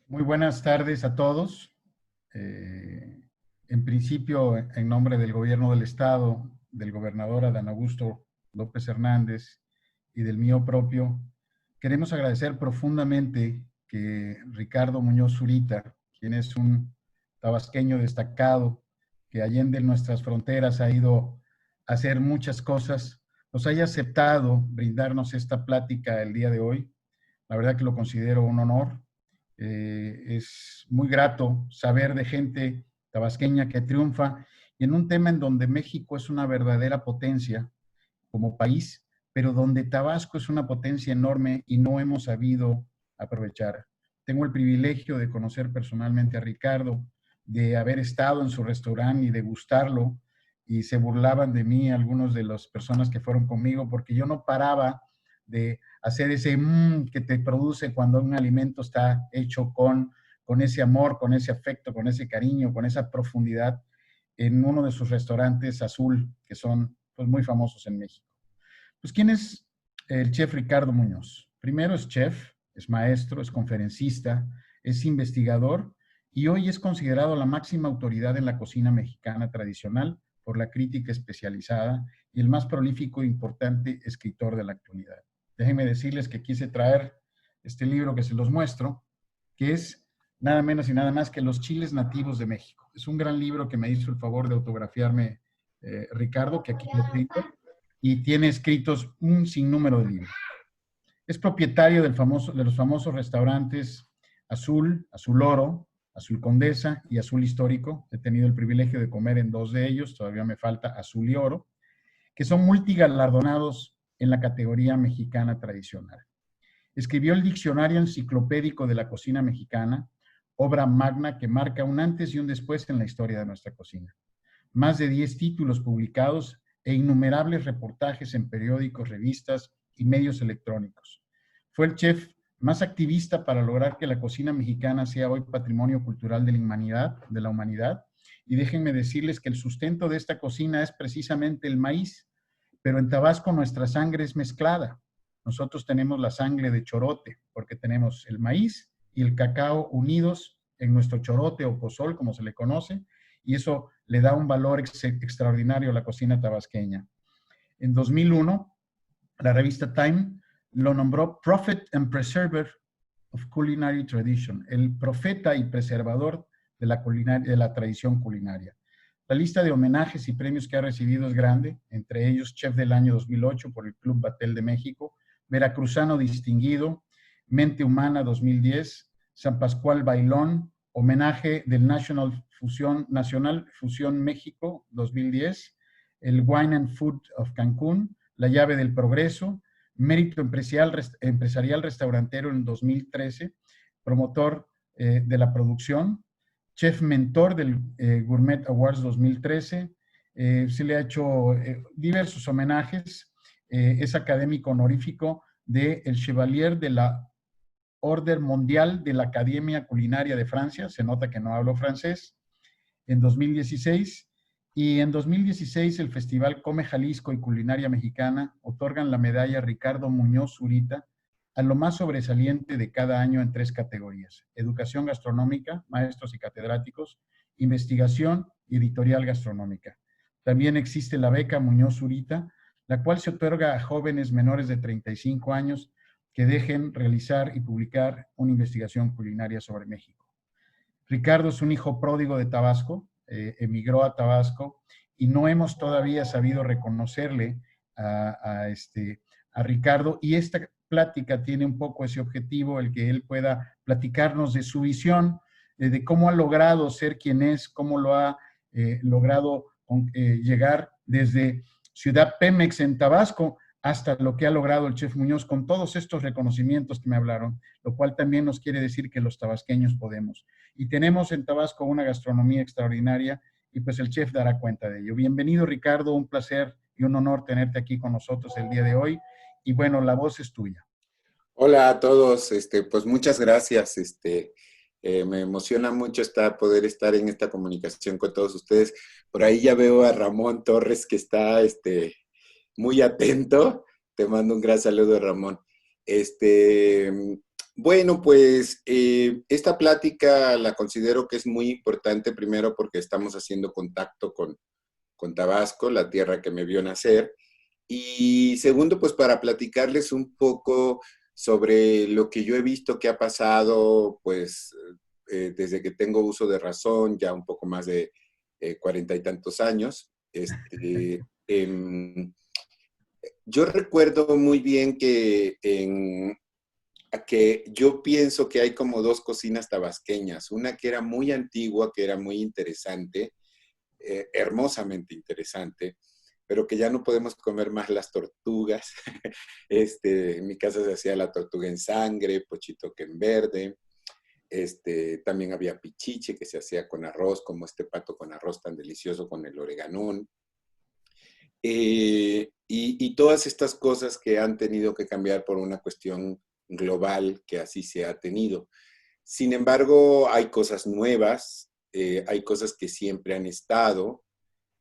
Muy buenas tardes a todos. En principio, en nombre del Gobierno del Estado, del gobernador Adán Augusto López Hernández y del mío propio, queremos agradecer profundamente que Ricardo Muñoz Zurita, quien es un tabasqueño destacado, que allende nuestras fronteras ha ido a hacer muchas cosas, nos haya aceptado brindarnos esta plática el día de hoy. La verdad que lo considero un honor. Es muy grato saber de gente tabasqueña que triunfa y en un tema en donde México es una verdadera potencia como país, pero donde Tabasco es una potencia enorme y no hemos sabido aprovechar. Tengo el privilegio de conocer personalmente a Ricardo, de haber estado en su restaurante y degustarlo, y se burlaban de mí algunas de las personas que fueron conmigo porque yo no paraba de hacer ese que te produce cuando un alimento está hecho con ese amor, con ese afecto, con ese cariño, con esa profundidad en uno de sus restaurantes Azul, que son pues, muy famosos en México. Pues, ¿quién es el chef Ricardo Muñoz? Primero es chef, es maestro, es conferencista, es investigador y hoy es considerado la máxima autoridad en la cocina mexicana tradicional por la crítica especializada y el más prolífico e importante escritor de la actualidad. Déjenme decirles que quise traer este libro que se los muestro, que es nada menos y nada más que Los chiles nativos de México. Es un gran libro que me hizo el favor de autografiarme Ricardo, que aquí lo tengo, y tiene escritos un sinnúmero de libros. Es propietario de los famosos restaurantes Azul, Azul Oro, Azul Condesa y Azul Histórico. He tenido el privilegio de comer en dos de ellos, todavía me falta Azul y Oro, que son multigalardonados en la categoría mexicana tradicional. Escribió el Diccionario Enciclopédico de la Cocina Mexicana, obra magna que marca un antes y un después en la historia de nuestra cocina. Más de 10 títulos publicados e innumerables reportajes en periódicos, revistas y medios electrónicos. Fue el chef más activista para lograr que la cocina mexicana sea hoy patrimonio cultural de la humanidad. Y déjenme decirles que el sustento de esta cocina es precisamente el maíz, pero en Tabasco nuestra sangre es mezclada. Nosotros tenemos la sangre de chorote, porque tenemos el maíz y el cacao unidos en nuestro chorote o pozol, como se le conoce, y eso le da un valor extraordinario a la cocina tabasqueña. En 2001, la revista Time lo nombró Prophet and Preserver of Culinary Tradition, el profeta y preservador de la tradición culinaria. La lista de homenajes y premios que ha recibido es grande, entre ellos Chef del Año 2008 por el Club Batel de México, Veracruzano Distinguido, Mente Humana 2010, San Pascual Bailón, homenaje del National Fusión México 2010, el Wine and Food of Cancún, La Llave del Progreso, Mérito Empresarial Restaurantero en 2013, promotor de la producción, chef mentor del Gourmet Awards 2013, se le ha hecho diversos homenajes, es académico honorífico del Chevalier de la Orden Mundial de la Academia Culinaria de Francia, se nota que no hablo francés, en 2016, y en 2016 el Festival Come Jalisco y Culinaria Mexicana otorgan la medalla Ricardo Muñoz Zurita a lo más sobresaliente de cada año en 3 categorías: educación gastronómica, maestros y catedráticos, investigación y editorial gastronómica. También existe la beca Muñoz Zurita, la cual se otorga a jóvenes menores de 35 años que dejen realizar y publicar una investigación culinaria sobre México. Ricardo es un hijo pródigo de Tabasco, emigró a Tabasco y no hemos todavía sabido reconocerle a Ricardo, y esta plática tiene un poco ese objetivo, el que él pueda platicarnos de su visión, de cómo ha logrado ser quien es, cómo lo ha logrado llegar desde Ciudad Pemex en Tabasco hasta lo que ha logrado el chef Muñoz con todos estos reconocimientos que me hablaron, lo cual también nos quiere decir que los tabasqueños podemos. Y tenemos en Tabasco una gastronomía extraordinaria y pues el chef dará cuenta de ello. Bienvenido, Ricardo, un placer y un honor tenerte aquí con nosotros el día de hoy. Y bueno, la voz es tuya. Hola a todos, pues muchas gracias. Me emociona mucho poder estar en esta comunicación con todos ustedes. Por ahí ya veo a Ramón Torres que está muy atento. Te mando un gran saludo, Ramón. Este, bueno, pues esta plática la considero que es muy importante, primero porque estamos haciendo contacto con Tabasco, la tierra que me vio nacer, y segundo, pues para platicarles un poco sobre lo que yo he visto que ha pasado, pues desde que tengo uso de razón, ya un poco más de 40 y tantos años. Yo recuerdo muy bien que yo pienso que hay como dos cocinas tabasqueñas, una que era muy antigua, que era muy interesante, hermosamente interesante, pero que ya no podemos comer más las tortugas. En mi casa se hacía la tortuga en sangre, pochitoque en verde. También había pichiche que se hacía con arroz, como este pato con arroz tan delicioso con el oreganón. Y todas estas cosas que han tenido que cambiar por una cuestión global que así se ha tenido. Sin embargo, hay cosas nuevas, hay cosas que siempre han estado,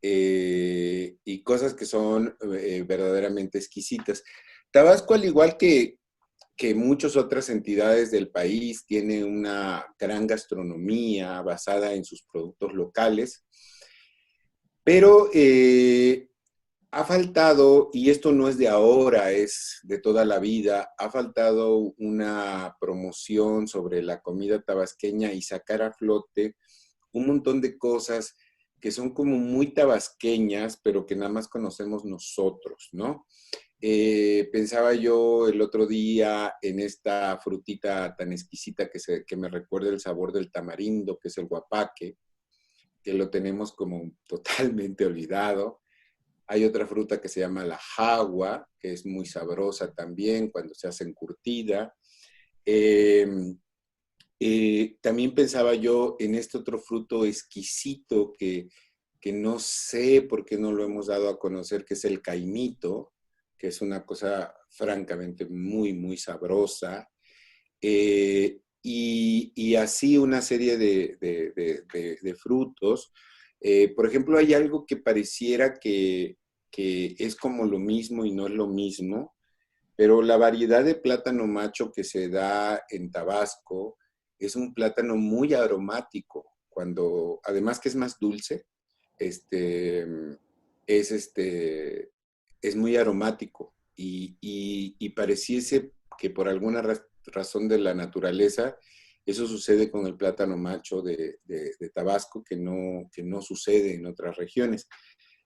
y cosas que son verdaderamente exquisitas. Tabasco, al igual que muchas otras entidades del país, tiene una gran gastronomía basada en sus productos locales, pero ha faltado, y esto no es de ahora, es de toda la vida, ha faltado una promoción sobre la comida tabasqueña y sacar a flote un montón de cosas que son como muy tabasqueñas, pero que nada más conocemos nosotros, ¿no? Pensaba yo el otro día en esta frutita tan exquisita que me recuerda el sabor del tamarindo, que es el guapaque, que lo tenemos como totalmente olvidado. Hay otra fruta que se llama la jagua, que es muy sabrosa también cuando se hace encurtida. Eh, También pensaba yo en este otro fruto exquisito que no sé por qué no lo hemos dado a conocer, que es el caimito, que es una cosa francamente muy, muy sabrosa. Y así una serie de frutos. Por ejemplo, hay algo que pareciera que es como lo mismo y no es lo mismo, pero la variedad de plátano macho que se da en Tabasco es un plátano muy aromático, cuando además que es más dulce, este, es, es muy aromático y pareciese que por alguna razón de la naturaleza eso sucede con el plátano macho de Tabasco que no sucede en otras regiones.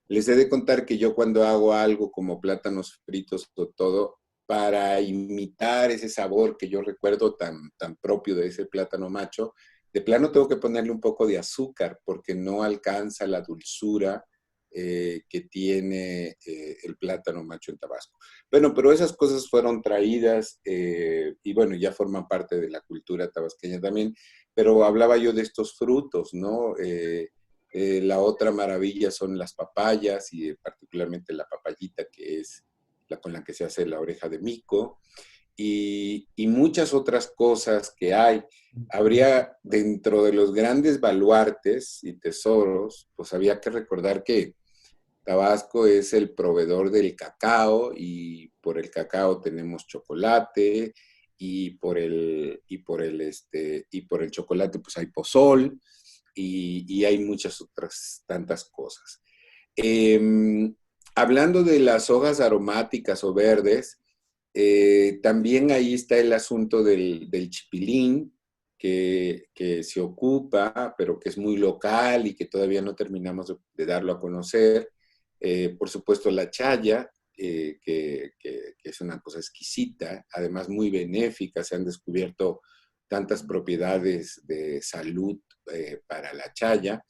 Les he de contar que yo cuando hago algo como plátanos fritos o todo, para imitar ese sabor que yo recuerdo tan propio de ese plátano macho, de plano tengo que ponerle un poco de azúcar porque no alcanza la dulzura que tiene el plátano macho en Tabasco. Bueno, pero esas cosas fueron traídas y bueno, ya forman parte de la cultura tabasqueña también, pero hablaba yo de estos frutos, ¿no? La otra maravilla son las papayas y particularmente la papayita, que es la con la que se hace la oreja de mico, y muchas otras cosas que hay. Habría dentro de los grandes baluartes y tesoros, pues había que recordar que Tabasco es el proveedor del cacao y por el cacao tenemos chocolate y por el chocolate pues hay pozol y hay muchas otras tantas cosas. Eh, Hablando de las hojas aromáticas o verdes, también ahí está el asunto del chipilín, que se ocupa, pero que es muy local y que todavía no terminamos de darlo a conocer. Por supuesto, la chaya, que es una cosa exquisita, además muy benéfica, se han descubierto tantas propiedades de salud para la chaya.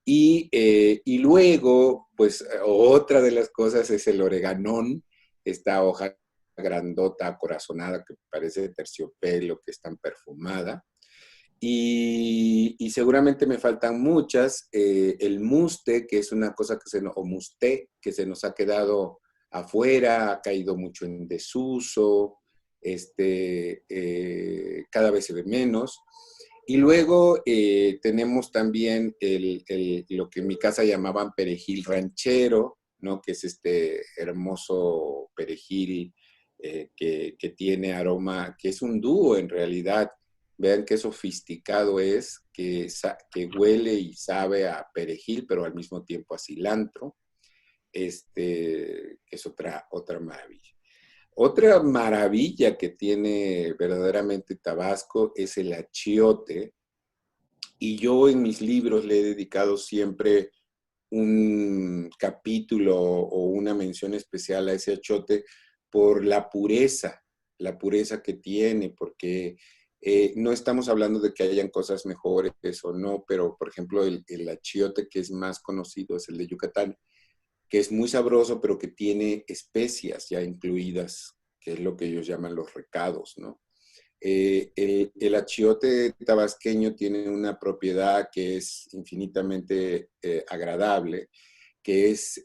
Y luego, pues otra de las cosas es el oreganón, esta hoja grandota, acorazonada, que parece terciopelo, que es tan perfumada. Y seguramente me faltan muchas. El muste, que es una cosa o musté, que se nos ha quedado afuera, ha caído mucho en desuso, cada vez se ve menos. Y luego tenemos también lo que en mi casa llamaban perejil ranchero, ¿no? Que es este hermoso perejil que tiene aroma, que es un dúo en realidad. Vean qué sofisticado es, que huele y sabe a perejil, pero al mismo tiempo a cilantro, que es otra maravilla. Otra maravilla que tiene verdaderamente Tabasco es el achiote, y yo en mis libros le he dedicado siempre un capítulo o una mención especial a ese achiote por la pureza que tiene, porque no estamos hablando de que hayan cosas mejores o no, pero por ejemplo el achiote que es más conocido es el de Yucatán, que es muy sabroso, pero que tiene especias ya incluidas, que es lo que ellos llaman los recados, ¿no? El achiote tabasqueño tiene una propiedad que es infinitamente agradable, que es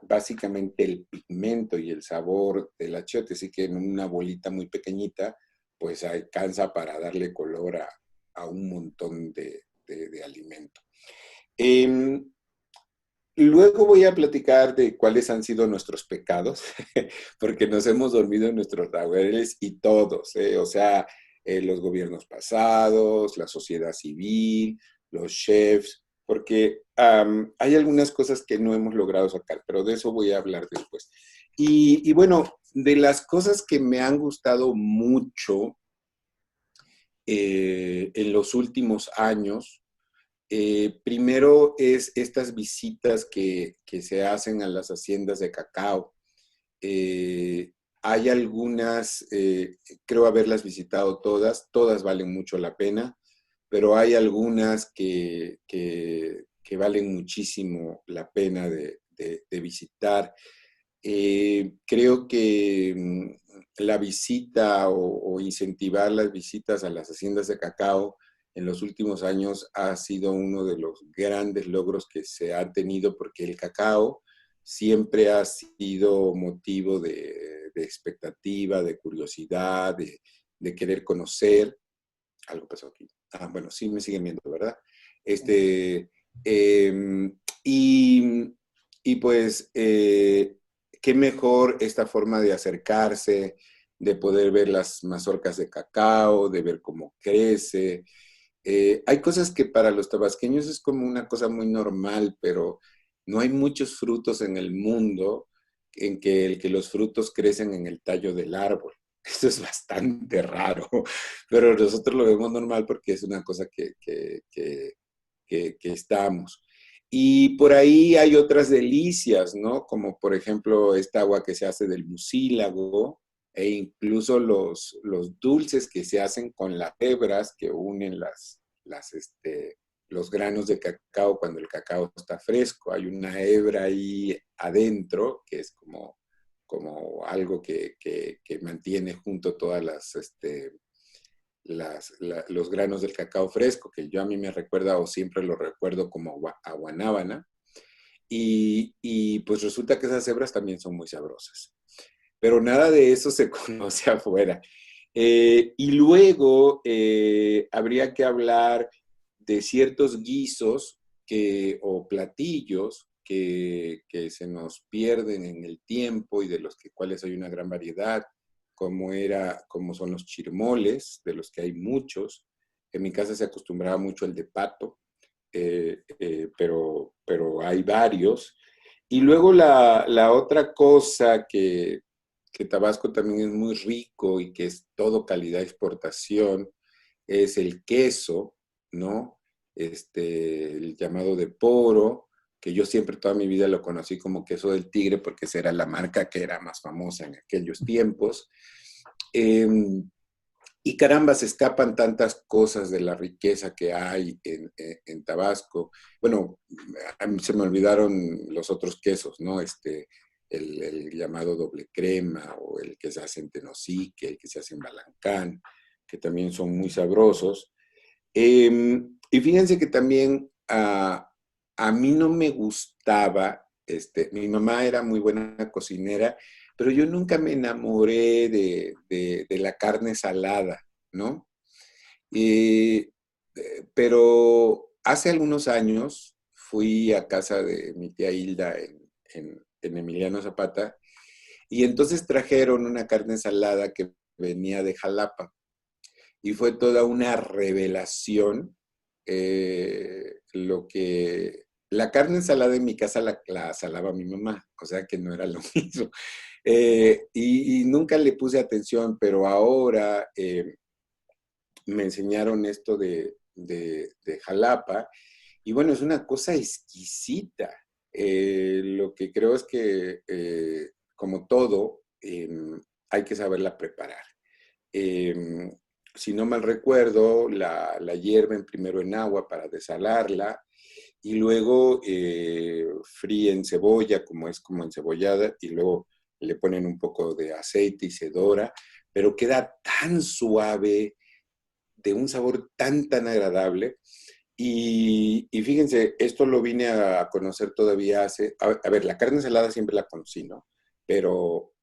básicamente el pigmento y el sabor del achiote, así que en una bolita muy pequeñita, pues alcanza para darle color a un montón de alimento. Eh, Luego voy a platicar de cuáles han sido nuestros pecados, porque nos hemos dormido en nuestros laureles y todos, o sea, los gobiernos pasados, la sociedad civil, los chefs, porque hay algunas cosas que no hemos logrado sacar, pero de eso voy a hablar después. Y bueno, de las cosas que me han gustado mucho en los últimos años, primero es estas visitas que se hacen a las haciendas de cacao. Hay algunas, creo haberlas visitado todas, todas valen mucho la pena, pero hay algunas que valen muchísimo la pena de visitar. Creo que la visita o incentivar las visitas a las haciendas de cacao en los últimos años ha sido uno de los grandes logros que se han tenido, porque el cacao siempre ha sido motivo de expectativa, de curiosidad, de querer conocer. Algo pasó aquí. Ah, bueno, sí me siguen viendo, ¿verdad? Eh, y, y pues, qué mejor esta forma de acercarse, de poder ver las mazorcas de cacao, de ver cómo crece. Hay cosas que para los tabasqueños es como una cosa muy normal, pero no hay muchos frutos en el mundo en que los frutos crecen en el tallo del árbol. Eso es bastante raro, pero nosotros lo vemos normal porque es una cosa que estamos. Y por ahí hay otras delicias, ¿no? Como por ejemplo esta agua que se hace del mucílago, e incluso los dulces que se hacen con las hebras que unen los granos de cacao cuando el cacao está fresco. Hay una hebra ahí adentro que es como algo que mantiene junto todas los granos del cacao fresco, que yo a mí me recuerda o siempre lo recuerdo como a guanábana. Y pues resulta que esas hebras también son muy sabrosas. Pero nada de eso se conoce afuera. Y luego habría que hablar de ciertos guisos o platillos que se nos pierden en el tiempo y de los cuales hay una gran variedad, como son los chirmoles, de los que hay muchos. En mi casa se acostumbraba mucho el de pato, pero hay varios. Y luego la otra cosa que Tabasco también es muy rico y que es todo calidad de exportación, es el queso, ¿no? El llamado de Poro, que yo siempre toda mi vida lo conocí como queso del tigre porque esa era la marca que era más famosa en aquellos tiempos. Eh, y caramba, se escapan tantas cosas de la riqueza que hay en Tabasco. Bueno, a mí se me olvidaron los otros quesos, ¿no? El llamado doble crema o el que se hace en Tenosique, el que se hace en Balancán, que también son muy sabrosos. Y fíjense que también a mí no me gustaba, mi mamá era muy buena cocinera, pero yo nunca me enamoré de la carne salada, ¿no? Pero hace algunos años fui a casa de mi tía Hilda en Emiliano Zapata y entonces trajeron una carne ensalada que venía de Jalapa y fue toda una revelación lo que... La carne ensalada en mi casa la salaba mi mamá, o sea que no era lo mismo. Y nunca le puse atención, pero ahora me enseñaron esto de Jalapa y bueno, es una cosa exquisita. Lo que creo es que, como todo, hay que saberla preparar. Eh, si no mal recuerdo, la hierven primero en agua para desalarla y luego fríen cebolla, como es como encebollada, y luego le ponen un poco de aceite y se dora, pero queda tan suave, de un sabor tan, tan agradable. Y fíjense, esto lo vine a conocer todavía hace, a ver, la carne salada siempre la conocí, ¿no? Pero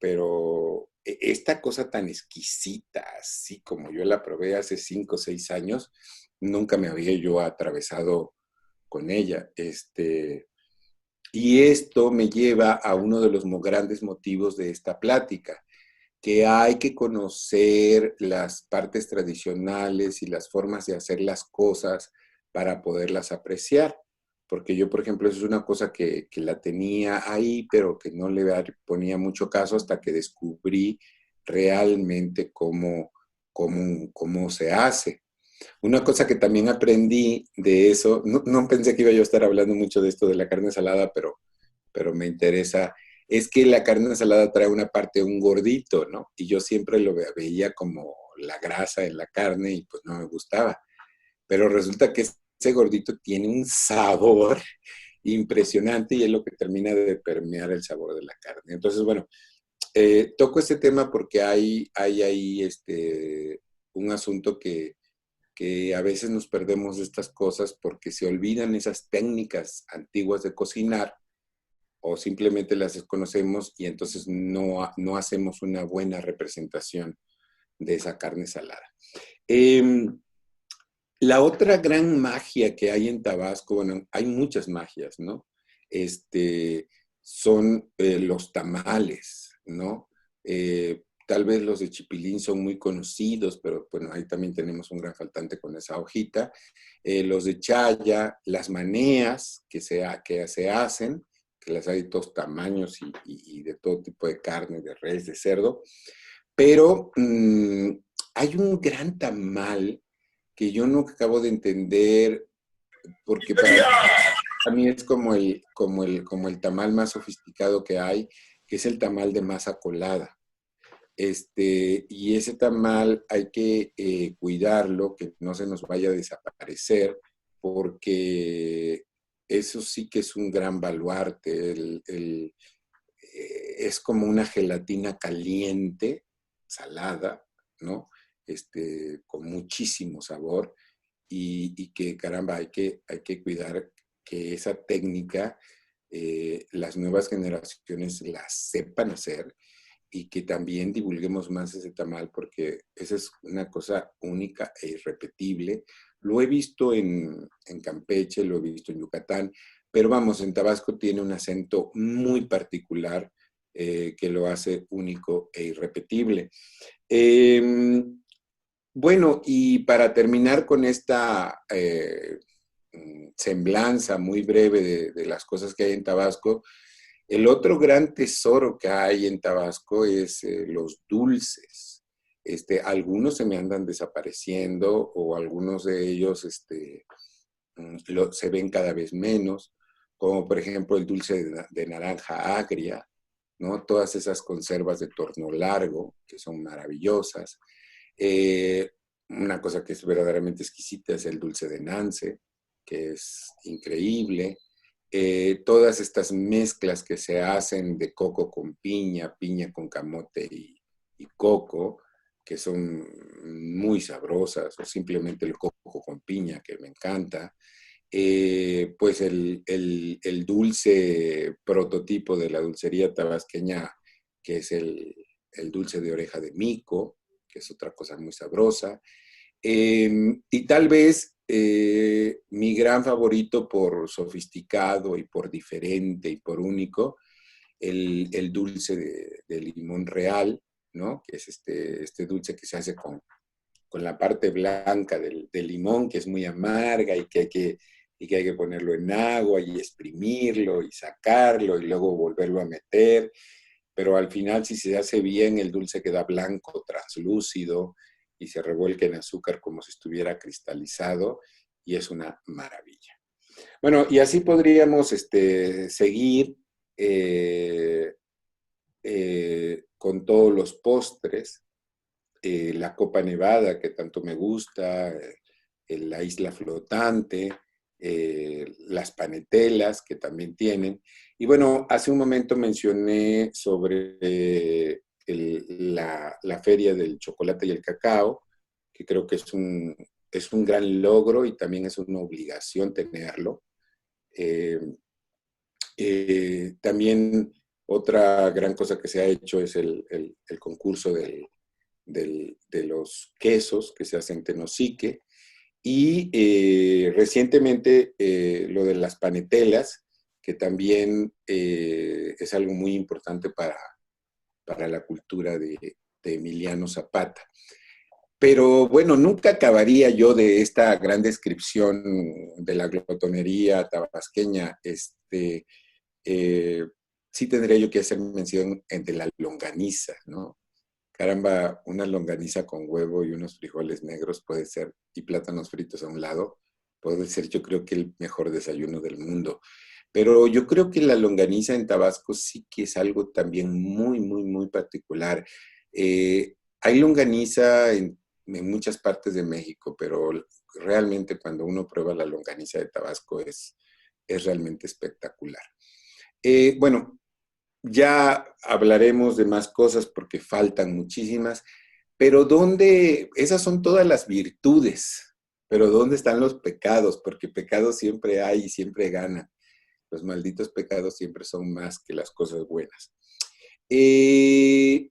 esta cosa tan exquisita, así como yo la probé hace 5 o 6 años, nunca me había yo atravesado con ella. Y esto me lleva a uno de los grandes motivos de esta plática, que hay que conocer las partes tradicionales y las formas de hacer las cosas para poderlas apreciar. Porque yo, por ejemplo, eso es una cosa que la tenía ahí, pero que no le ponía mucho caso hasta que descubrí realmente cómo se hace. Una cosa que también aprendí de eso, no pensé que iba yo a estar hablando mucho de esto de la carne salada, pero me interesa, es que la carne ensalada trae una parte, un gordito, ¿no? Y yo siempre lo veía como la grasa en la carne y pues no me gustaba. Pero resulta que ese gordito tiene un sabor impresionante y es lo que termina de permear el sabor de la carne. Entonces, bueno, toco este tema porque hay ahí un asunto que a veces nos perdemos de estas cosas porque se olvidan esas técnicas antiguas de cocinar o simplemente las desconocemos y entonces no hacemos una buena representación de esa carne salada. Eh, la otra gran magia que hay en Tabasco, bueno, hay muchas magias, ¿no? Son los tamales, ¿no? Tal vez los de Chipilín son muy conocidos, pero bueno, ahí también tenemos un gran faltante con esa hojita. Los de Chaya, las maneas que se hacen, que las hay de todos tamaños y de todo tipo de carne, de res, de cerdo. Pero hay un gran tamal que yo no acabo de entender, porque para mí es como el tamal más sofisticado que hay, que es el tamal de masa colada. Y ese tamal hay que cuidarlo, que no se nos vaya a desaparecer, porque eso sí que es un gran baluarte. Es como una gelatina caliente, salada, ¿no? Con muchísimo sabor y que, caramba, hay que cuidar que esa técnica las nuevas generaciones la sepan hacer y que también divulguemos más ese tamal porque esa es una cosa única e irrepetible. Lo he visto en Campeche, lo he visto en Yucatán, pero vamos, en Tabasco tiene un acento muy particular que lo hace único e irrepetible. Eh, bueno, y para terminar con esta semblanza muy breve de las cosas que hay en Tabasco, el otro gran tesoro que hay en Tabasco es los dulces. Algunos se me andan desapareciendo o algunos de ellos se ven cada vez menos, como por ejemplo el dulce de naranja agria, ¿no? Todas esas conservas de torno largo, que son maravillosas. Eh, una cosa que es verdaderamente exquisita es el dulce de Nance, que es increíble. Todas estas mezclas que se hacen de coco con piña, piña con camote y coco, que son muy sabrosas, o simplemente el coco con piña, que me encanta. Pues el dulce prototipo de la dulcería tabasqueña, que es el dulce de oreja de mico, que es otra cosa muy sabrosa. Y tal vez mi gran favorito por sofisticado y por diferente y por único, el dulce de limón real, ¿no? Que es este dulce que se hace con la parte blanca del limón, que es muy amarga y que hay que ponerlo en agua y exprimirlo y sacarlo y luego volverlo a meter. Pero al final, si se hace bien, el dulce queda blanco, translúcido y se revuelca en azúcar como si estuviera cristalizado y es una maravilla. Bueno, y así podríamos seguir eh, con todos los postres, la Copa Nevada, que tanto me gusta, la isla flotante, las panetelas, que también tienen. Y bueno, hace un momento mencioné sobre la feria del chocolate y el cacao, que creo que es un gran logro y también es una obligación tenerlo. Eh, También otra gran cosa que se ha hecho es el concurso de los quesos que se hacen en Tenosique. Y recientemente lo de las panetelas, que también es algo muy importante para la cultura de Emiliano Zapata. Pero bueno, nunca acabaría yo de esta gran descripción de la glotonería tabasqueña. Eh, sí tendría yo que hacer mención de la longaniza, ¿no? Caramba, una longaniza con huevo y unos frijoles negros puede ser, y plátanos fritos a un lado, puede ser yo creo que el mejor desayuno del mundo. Pero yo creo que la longaniza en Tabasco sí que es algo también muy, muy, muy particular. Hay longaniza en muchas partes de México, pero realmente cuando uno prueba la longaniza de Tabasco es realmente espectacular. Bueno, ya hablaremos de más cosas porque faltan muchísimas, pero ¿dónde? Esas son todas las virtudes, pero ¿dónde están los pecados? Porque pecados siempre hay y siempre ganan. Los malditos pecados siempre son más que las cosas buenas. Eh,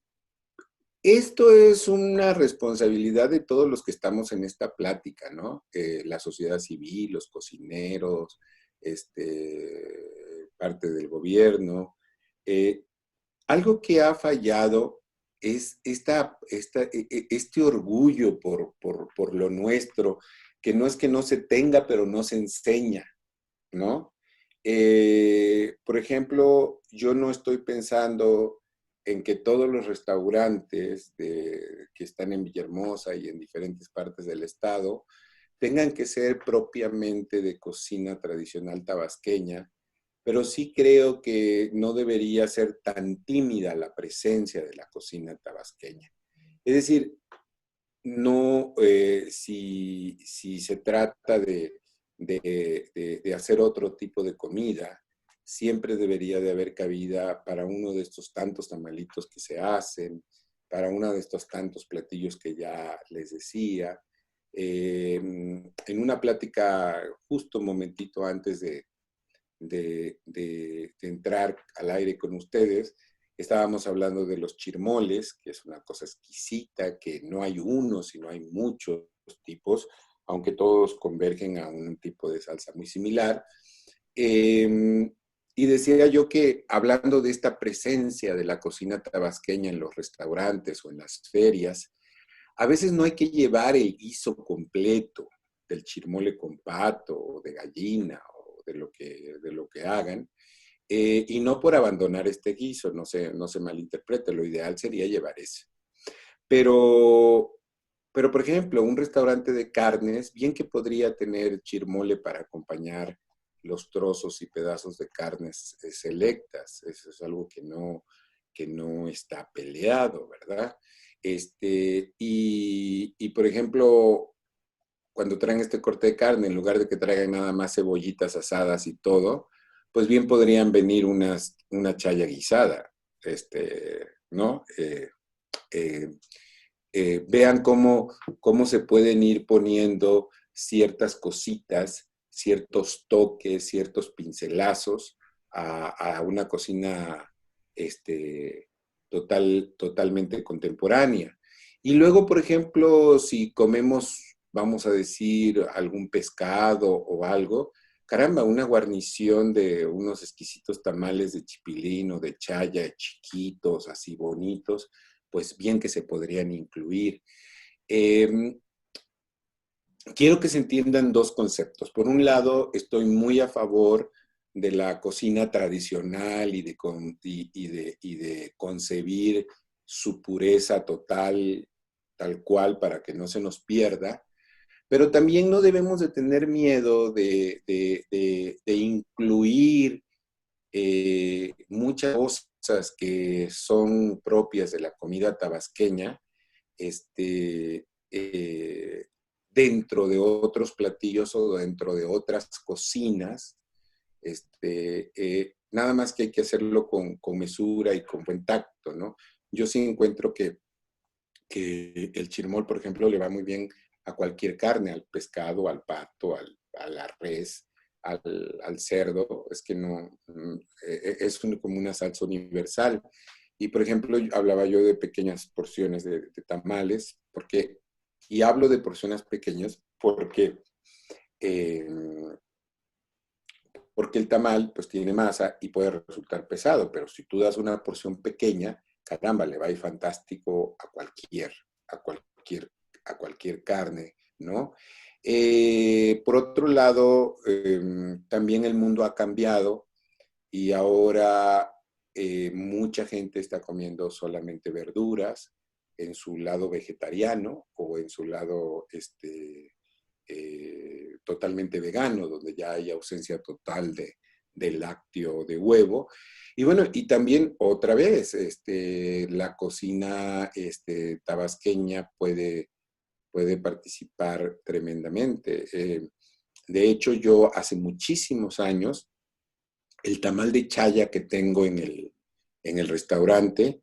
Esto es una responsabilidad de todos los que estamos en esta plática, ¿no? La sociedad civil, los cocineros, parte del gobierno. Eh, Algo que ha fallado es este orgullo por lo nuestro, que no se tenga, pero no se enseña, ¿no? Por ejemplo, yo no estoy pensando en que todos los restaurantes que están en Villahermosa y en diferentes partes del estado tengan que ser propiamente de cocina tradicional tabasqueña, pero sí creo que no debería ser tan tímida la presencia de la cocina tabasqueña. Es decir, no, si se trata de hacer otro tipo de comida, siempre debería de haber cabida para uno de estos tantos tamalitos que se hacen, para uno de estos tantos platillos que ya les decía. En una plática justo un momentito antes de entrar al aire con ustedes, estábamos hablando de los chirmoles, que es una cosa exquisita, que no hay uno, sino hay muchos tipos, aunque todos convergen a un tipo de salsa muy similar. Y decía yo que hablando de esta presencia de la cocina tabasqueña en los restaurantes o en las ferias, a veces no hay que llevar el guiso completo del chirmole con pato o de gallina o de lo que hagan, y no por abandonar este guiso, no se malinterprete, lo ideal sería llevar ese. Pero, por ejemplo, un restaurante de carnes, bien que podría tener chirmole para acompañar los trozos y pedazos de carnes selectas, eso es algo que no está peleado, ¿verdad? Por ejemplo, cuando traen este corte de carne, en lugar de que traigan nada más cebollitas asadas y todo, pues bien podrían venir una chaya guisada, ¿no? Eh, Vean cómo se pueden ir poniendo ciertas cositas, ciertos toques, ciertos pincelazos a una cocina totalmente contemporánea. Y luego, por ejemplo, si comemos vamos a decir, algún pescado o algo, caramba, una guarnición de unos exquisitos tamales de chipilín o de chaya, chiquitos, así bonitos, pues bien que se podrían incluir. Eh, Quiero que se entiendan dos conceptos. Por un lado, estoy muy a favor de la cocina tradicional y de concebir su pureza total, tal cual, para que no se nos pierda. Pero también no debemos de tener miedo de incluir muchas cosas que son propias de la comida tabasqueña, este, dentro de otros platillos o dentro de otras cocinas. Nada más que hay que hacerlo con mesura y con buen tacto, ¿no? Yo sí encuentro que el chirmol, por ejemplo, le va muy bien a cualquier carne, al pescado, al pato, a la res, al cerdo. Es que no, como una salsa universal. Y, por ejemplo, hablaba yo de pequeñas porciones de tamales, y hablo de porciones pequeñas eh, porque el tamal pues tiene masa y puede resultar pesado, pero si tú das una porción pequeña, caramba, le va a ir fantástico a cualquier, a cualquier carne, ¿no? Por otro lado, también el mundo ha cambiado y ahora mucha gente está comiendo solamente verduras en su lado vegetariano o en su lado totalmente vegano, donde ya hay ausencia total de lácteo, de huevo. Y bueno, y también otra vez, la cocina tabasqueña puede participar tremendamente. De hecho, yo hace muchísimos años, el tamal de chaya que tengo en el restaurante,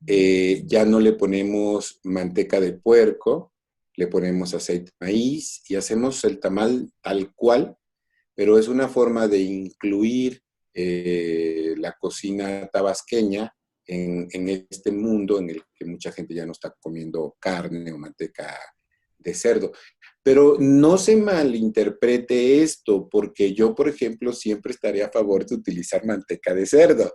ya no le ponemos manteca de puerco, le ponemos aceite de maíz y hacemos el tamal tal cual, pero es una forma de incluir la cocina tabasqueña en este mundo en el que mucha gente ya no está comiendo carne o manteca de cerdo. Pero no se malinterprete esto, porque yo, por ejemplo, siempre estaría a favor de utilizar manteca de cerdo.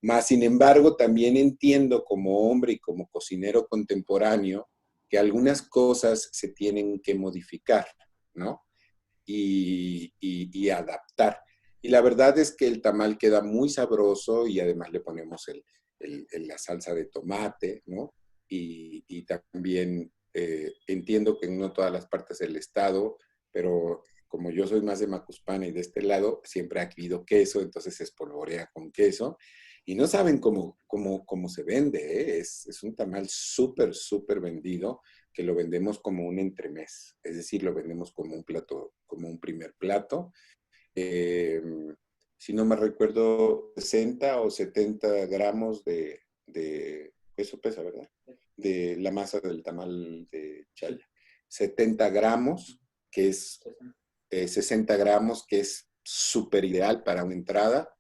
Más, sin embargo, también entiendo como hombre y como cocinero contemporáneo que algunas cosas se tienen que modificar, ¿no? Y adaptar. Y la verdad es que el tamal queda muy sabroso y además le ponemos la salsa de tomate, ¿no? Y también entiendo que en no todas las partes del estado, pero como yo soy más de Macuspana y de este lado, siempre ha habido queso, entonces se espolvorea con queso. Y no saben cómo se vende, ¿eh? Es un tamal súper, súper vendido, que lo vendemos como un entremés, es decir, lo vendemos como un plato, como un primer plato. Eh, si no me recuerdo, 60 o 70 gramos eso pesa, ¿verdad? De la masa del tamal de chaya. 70 gramos, que es 60 gramos, que es súper ideal para una entrada.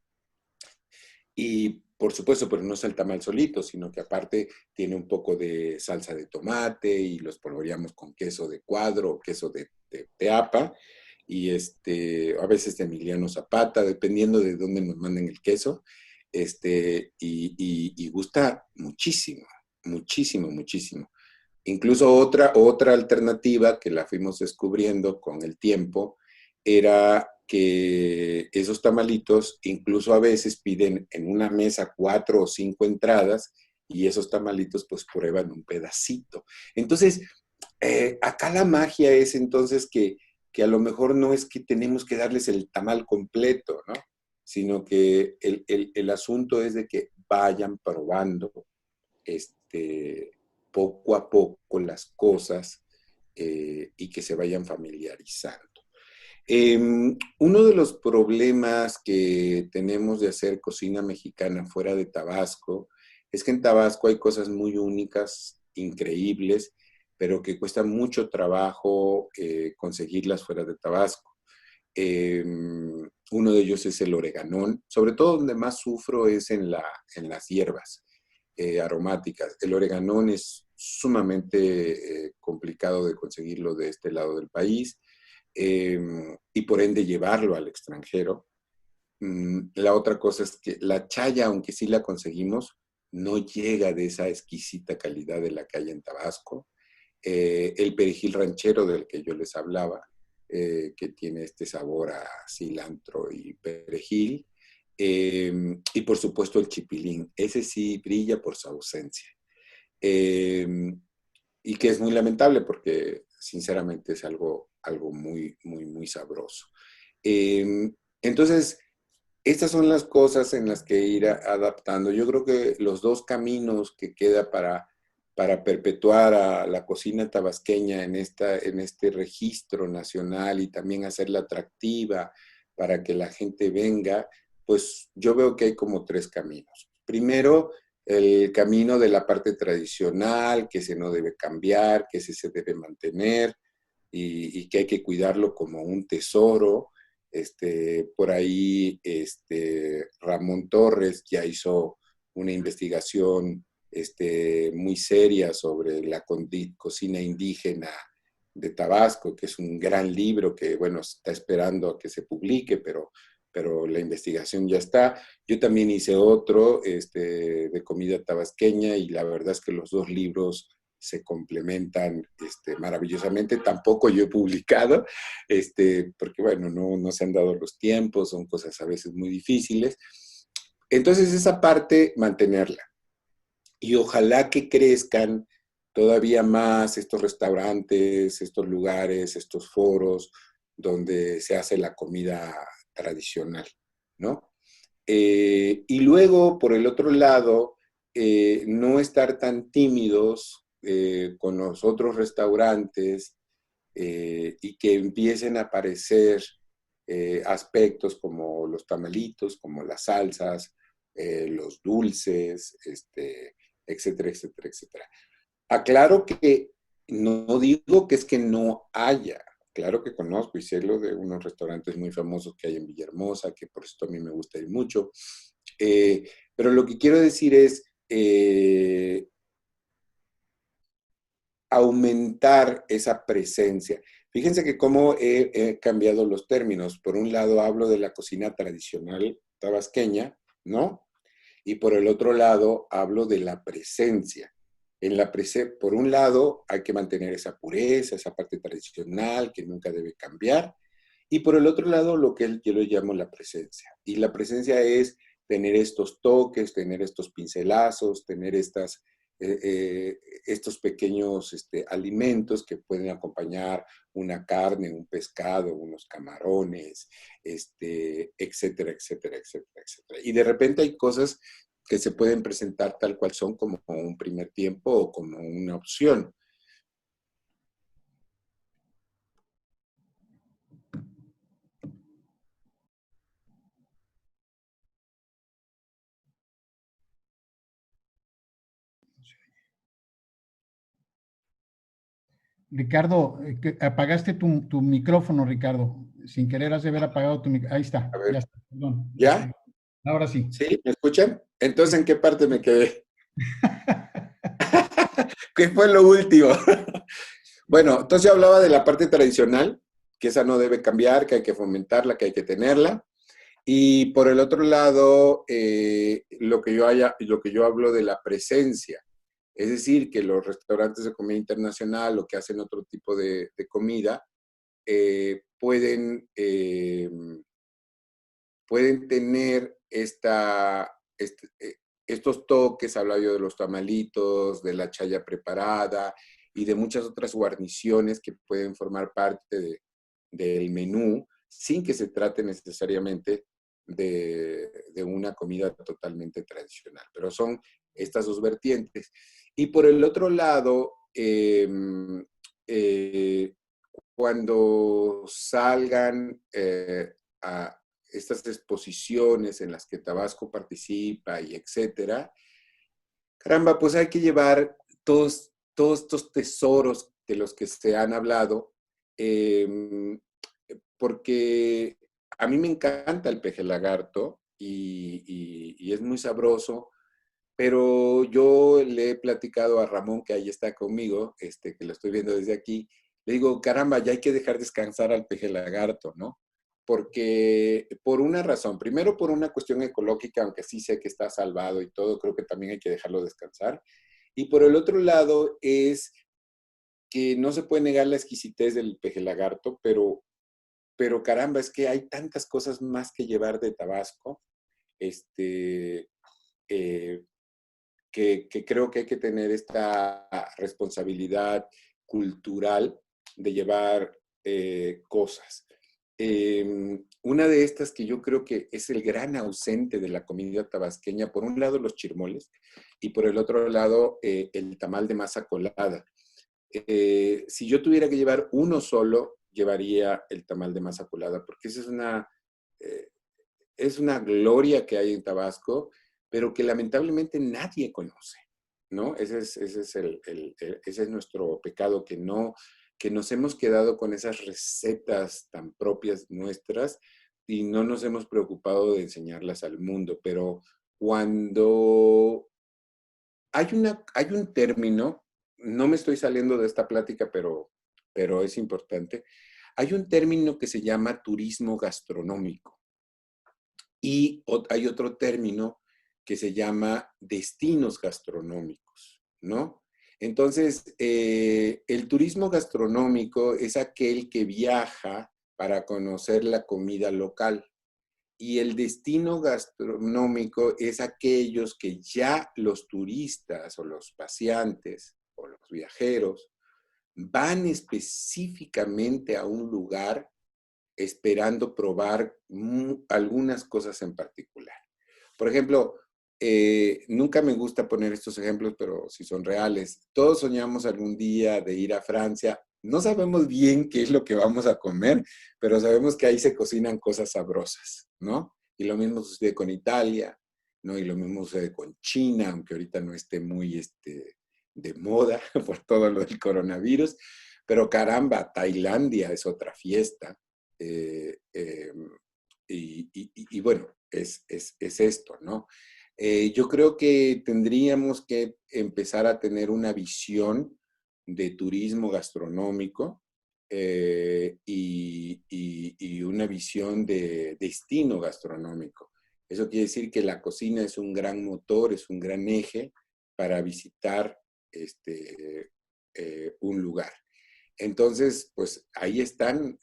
Y por supuesto, pero no es el tamal solito, sino que aparte tiene un poco de salsa de tomate y lo espolvoreamos con queso de cuadro o queso de teapa y a veces de Emiliano Zapata, dependiendo de dónde nos manden el queso, y gusta muchísimo, muchísimo, muchísimo. Incluso otra alternativa que la fuimos descubriendo con el tiempo era que esos tamalitos incluso a veces piden en una mesa 4 o 5 entradas y esos tamalitos pues prueban un pedacito. Entonces, acá la magia es entonces que a lo mejor no es que tenemos que darles el tamal completo, ¿no? Sino que el asunto es de que vayan probando este, poco a poco las cosas y que se vayan familiarizando. Uno de los problemas que tenemos de hacer cocina mexicana fuera de Tabasco es que en Tabasco hay cosas muy únicas, increíbles, pero que cuesta mucho trabajo conseguirlas fuera de Tabasco. Uno de ellos es el oreganón, sobre todo donde más sufro es en las hierbas aromáticas. El oreganón es sumamente complicado de conseguirlo de este lado del país, y por ende llevarlo al extranjero. La otra cosa es que la chaya, aunque sí la conseguimos, no llega de esa exquisita calidad de la que hay en Tabasco. El perejil ranchero del que yo les hablaba, que tiene este sabor a cilantro y perejil. Y por supuesto el chipilín, ese sí brilla por su ausencia. Eh, y que es muy lamentable porque sinceramente es algo muy, muy, muy sabroso. Entonces, estas son las cosas en las que ir adaptando. Yo creo que los dos caminos que queda para perpetuar a la cocina tabasqueña en este registro nacional y también hacerla atractiva para que la gente venga, pues yo veo que hay como tres caminos. Primero, el camino de la parte tradicional, que se no debe cambiar, que se debe mantener y que hay que cuidarlo como un tesoro. Por ahí Ramón Torres ya hizo una investigación muy seria sobre la cocina indígena de Tabasco, que es un gran libro que, bueno, está esperando a que se publique, pero la investigación ya está. Yo también hice otro de comida tabasqueña y la verdad es que los dos libros se complementan maravillosamente. Tampoco yo he publicado, porque bueno, no se han dado los tiempos, son cosas a veces muy difíciles. Entonces esa parte, mantenerla. Y ojalá que crezcan todavía más estos restaurantes, estos lugares, estos foros donde se hace la comida tradicional, ¿no? Y luego, por el otro lado, no estar tan tímidos con los otros restaurantes y que empiecen a aparecer aspectos como los tamalitos, como las salsas, los dulces, etcétera, etcétera, etcétera. Aclaro que no digo que es que no haya. Claro que conozco y sé lo de unos restaurantes muy famosos que hay en Villahermosa, que por eso a mí me gusta ir mucho. Pero lo que quiero decir es aumentar esa presencia. Fíjense que cómo he cambiado los términos. Por un lado hablo de la cocina tradicional tabasqueña, ¿no? Y por el otro lado hablo de la presencia. Por un lado hay que mantener esa pureza, esa parte tradicional que nunca debe cambiar. Y por el otro lado lo que yo le llamo la presencia. Y la presencia es tener estos toques, tener estos pincelazos, tener estos pequeños alimentos que pueden acompañar una carne, un pescado, unos camarones, etcétera, etcétera, etcétera, etcétera. Y de repente hay cosas que se pueden presentar tal cual son como un primer tiempo o como una opción. Ricardo, apagaste tu micrófono, Ricardo. Sin querer has de haber apagado tu micrófono. Ahí está, A ya ver, está. Perdón. ¿ya? Ahora sí. ¿Sí? ¿Me escuchan? Entonces, ¿en qué parte me quedé? ¿Qué fue lo último? Bueno, entonces yo hablaba de la parte tradicional, que esa no debe cambiar, que hay que fomentarla, que hay que tenerla. Y por el otro lado, lo que yo hablo de la presencia. Es decir, que los restaurantes de comida internacional o que hacen otro tipo de comida pueden tener estos toques, hablaba yo de los tamalitos, de la chaya preparada y de muchas otras guarniciones que pueden formar parte del menú sin que se trate necesariamente de una comida totalmente tradicional. Pero son estas dos vertientes. Y por el otro lado, eh, cuando salgan a estas exposiciones en las que Tabasco participa y etcétera, caramba, pues hay que llevar todos estos tesoros de los que se han hablado, porque a mí me encanta el peje lagarto y es muy sabroso, Pero yo le he platicado a Ramón, que ahí está conmigo, que lo estoy viendo desde aquí, le digo, caramba, ya hay que dejar descansar al peje lagarto, ¿no? Porque por una razón, primero por una cuestión ecológica, aunque sí sé que está salvado y todo, creo que también hay que dejarlo descansar. Y por el otro lado es que no se puede negar la exquisitez del peje lagarto, pero caramba, es que hay tantas cosas más que llevar de Tabasco, este, eh, que creo que hay que tener esta responsabilidad cultural de llevar cosas. Una de estas que yo creo que es el gran ausente de la comida tabasqueña, por un lado los chirmoles y por el otro lado el tamal de masa colada. Si yo tuviera que llevar uno solo, llevaría el tamal de masa colada, porque esa eh, es una gloria que hay en Tabasco, pero que lamentablemente nadie conoce, ¿no? Ese es nuestro pecado, que nos hemos quedado con esas recetas tan propias nuestras y no nos hemos preocupado de enseñarlas al mundo. Pero cuando hay un término, no me estoy saliendo de esta plática, pero es importante, hay un término que se llama turismo gastronómico. Y hay otro término que se llama destinos gastronómicos, ¿no? Entonces, el turismo gastronómico es aquel que viaja para conocer la comida local. Y el destino gastronómico es aquellos que ya los turistas o los paseantes o los viajeros van específicamente a un lugar esperando probar algunas cosas en particular. Por ejemplo, nunca me gusta poner estos ejemplos, pero si son reales, todos soñamos algún día de ir a Francia. No sabemos bien qué es lo que vamos a comer, pero sabemos que ahí se cocinan cosas sabrosas, ¿no? Y lo mismo sucede con Italia, ¿no? Y lo mismo sucede con China, aunque ahorita no esté muy de moda por todo lo del coronavirus. Pero caramba, Tailandia es otra fiesta. Eh, eh, y bueno, es esto, ¿no? Yo creo que tendríamos que empezar a tener una visión de turismo gastronómico y una visión de destino gastronómico. Eso quiere decir que la cocina es un gran motor, es un gran eje para visitar un lugar. Entonces, pues ahí están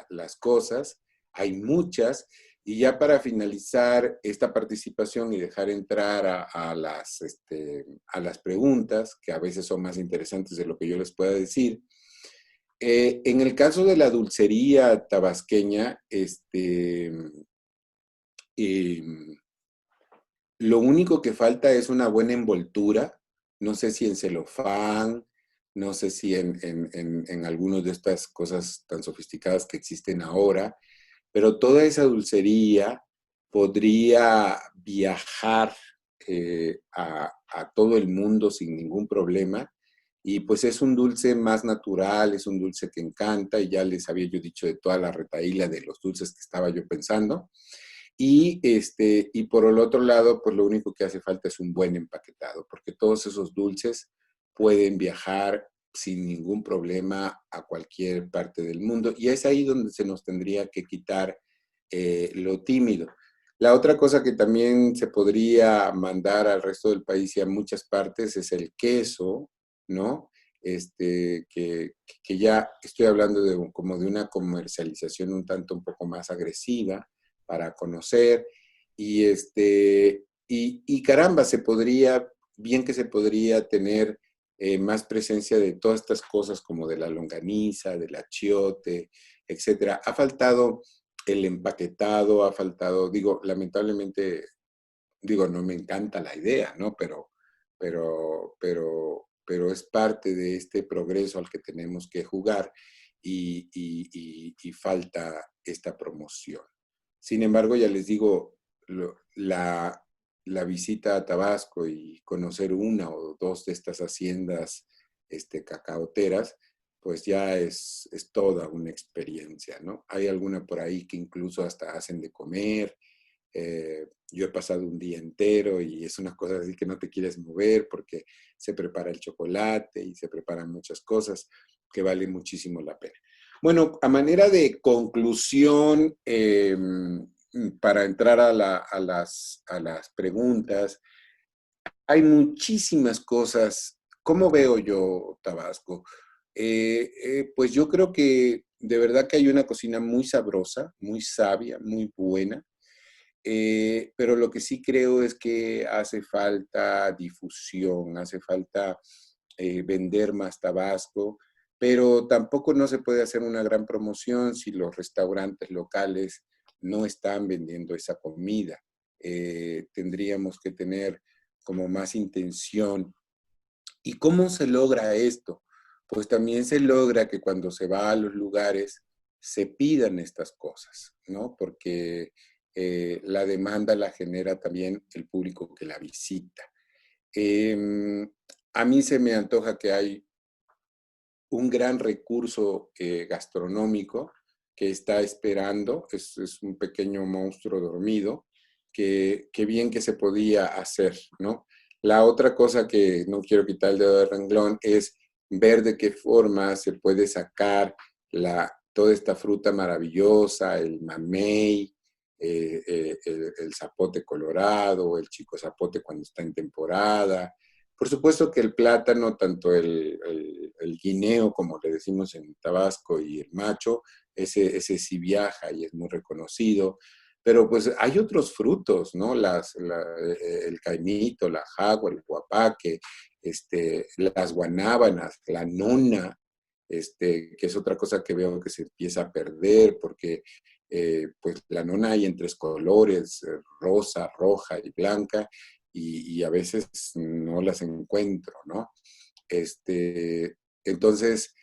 las cosas, hay muchas, y ya para finalizar esta participación y dejar entrar a las preguntas, que a veces son más interesantes de lo que yo les pueda decir, en el caso de la dulcería tabasqueña, eh, lo único que falta es una buena envoltura, no sé si en celofán, no sé si en algunas de estas cosas tan sofisticadas que existen ahora, pero toda esa dulcería podría viajar a todo el mundo sin ningún problema. Y pues es un dulce más natural, es un dulce que encanta, y ya les había yo dicho de toda la retahíla de los dulces que estaba yo pensando. Y por el otro lado, pues lo único que hace falta es un buen empaquetado, porque todos esos dulces pueden viajar sin ningún problema a cualquier parte del mundo. Y es ahí donde se nos tendría que quitar lo tímido. La otra cosa que también se podría mandar al resto del país y a muchas partes es el queso, ¿no? Que ya estoy hablando como de una comercialización un poco más agresiva para conocer. Y caramba, bien que se podría tener más presencia de todas estas cosas como de la longaniza, del achiote, etcétera. Ha faltado el empaquetado, ha faltado, digo, lamentablemente, digo, no me encanta la idea, ¿no? Pero es parte de este progreso al que tenemos que jugar y falta esta promoción. Sin embargo, ya les digo, la visita a Tabasco y conocer una o dos de estas haciendas cacaoteras, pues ya es toda una experiencia, ¿no? Hay alguna por ahí que incluso hasta hacen de comer, Yo he pasado un día entero y es una cosa así que no te quieres mover porque se prepara el chocolate y se preparan muchas cosas que valen muchísimo la pena. Bueno, a manera de conclusión, para entrar a las preguntas, hay muchísimas cosas. ¿Cómo veo yo Tabasco? Pues yo creo que de verdad que hay una cocina muy sabrosa, muy sabia, muy buena. Pero lo que sí creo es que hace falta difusión, hace falta vender más Tabasco, pero tampoco no se puede hacer una gran promoción si los restaurantes locales no están vendiendo esa comida. Tendríamos que tener como más intención. ¿Y cómo se logra esto? Pues también se logra que cuando se va a los lugares se pidan estas cosas, ¿no? Porque la demanda la genera también el público que la visita. A mí se me antoja que hay un gran recurso gastronómico que está esperando, es un pequeño monstruo dormido, que bien que se podía hacer, ¿no? La otra cosa que no quiero quitar el dedo de renglón es ver de qué forma se puede sacar toda esta fruta maravillosa, el mamey, el zapote colorado, el chico zapote cuando está en temporada. Por supuesto que el plátano, tanto el guineo, como le decimos en Tabasco, y el macho, ese sí viaja y es muy reconocido. Pero pues hay otros frutos, ¿no? El caimito, la jagua, el guapaque, las guanábanas, la nona, que es otra cosa que veo que se empieza a perder porque pues la nona hay en tres colores, rosa, roja y blanca, y a veces no las encuentro, ¿no? Entonces,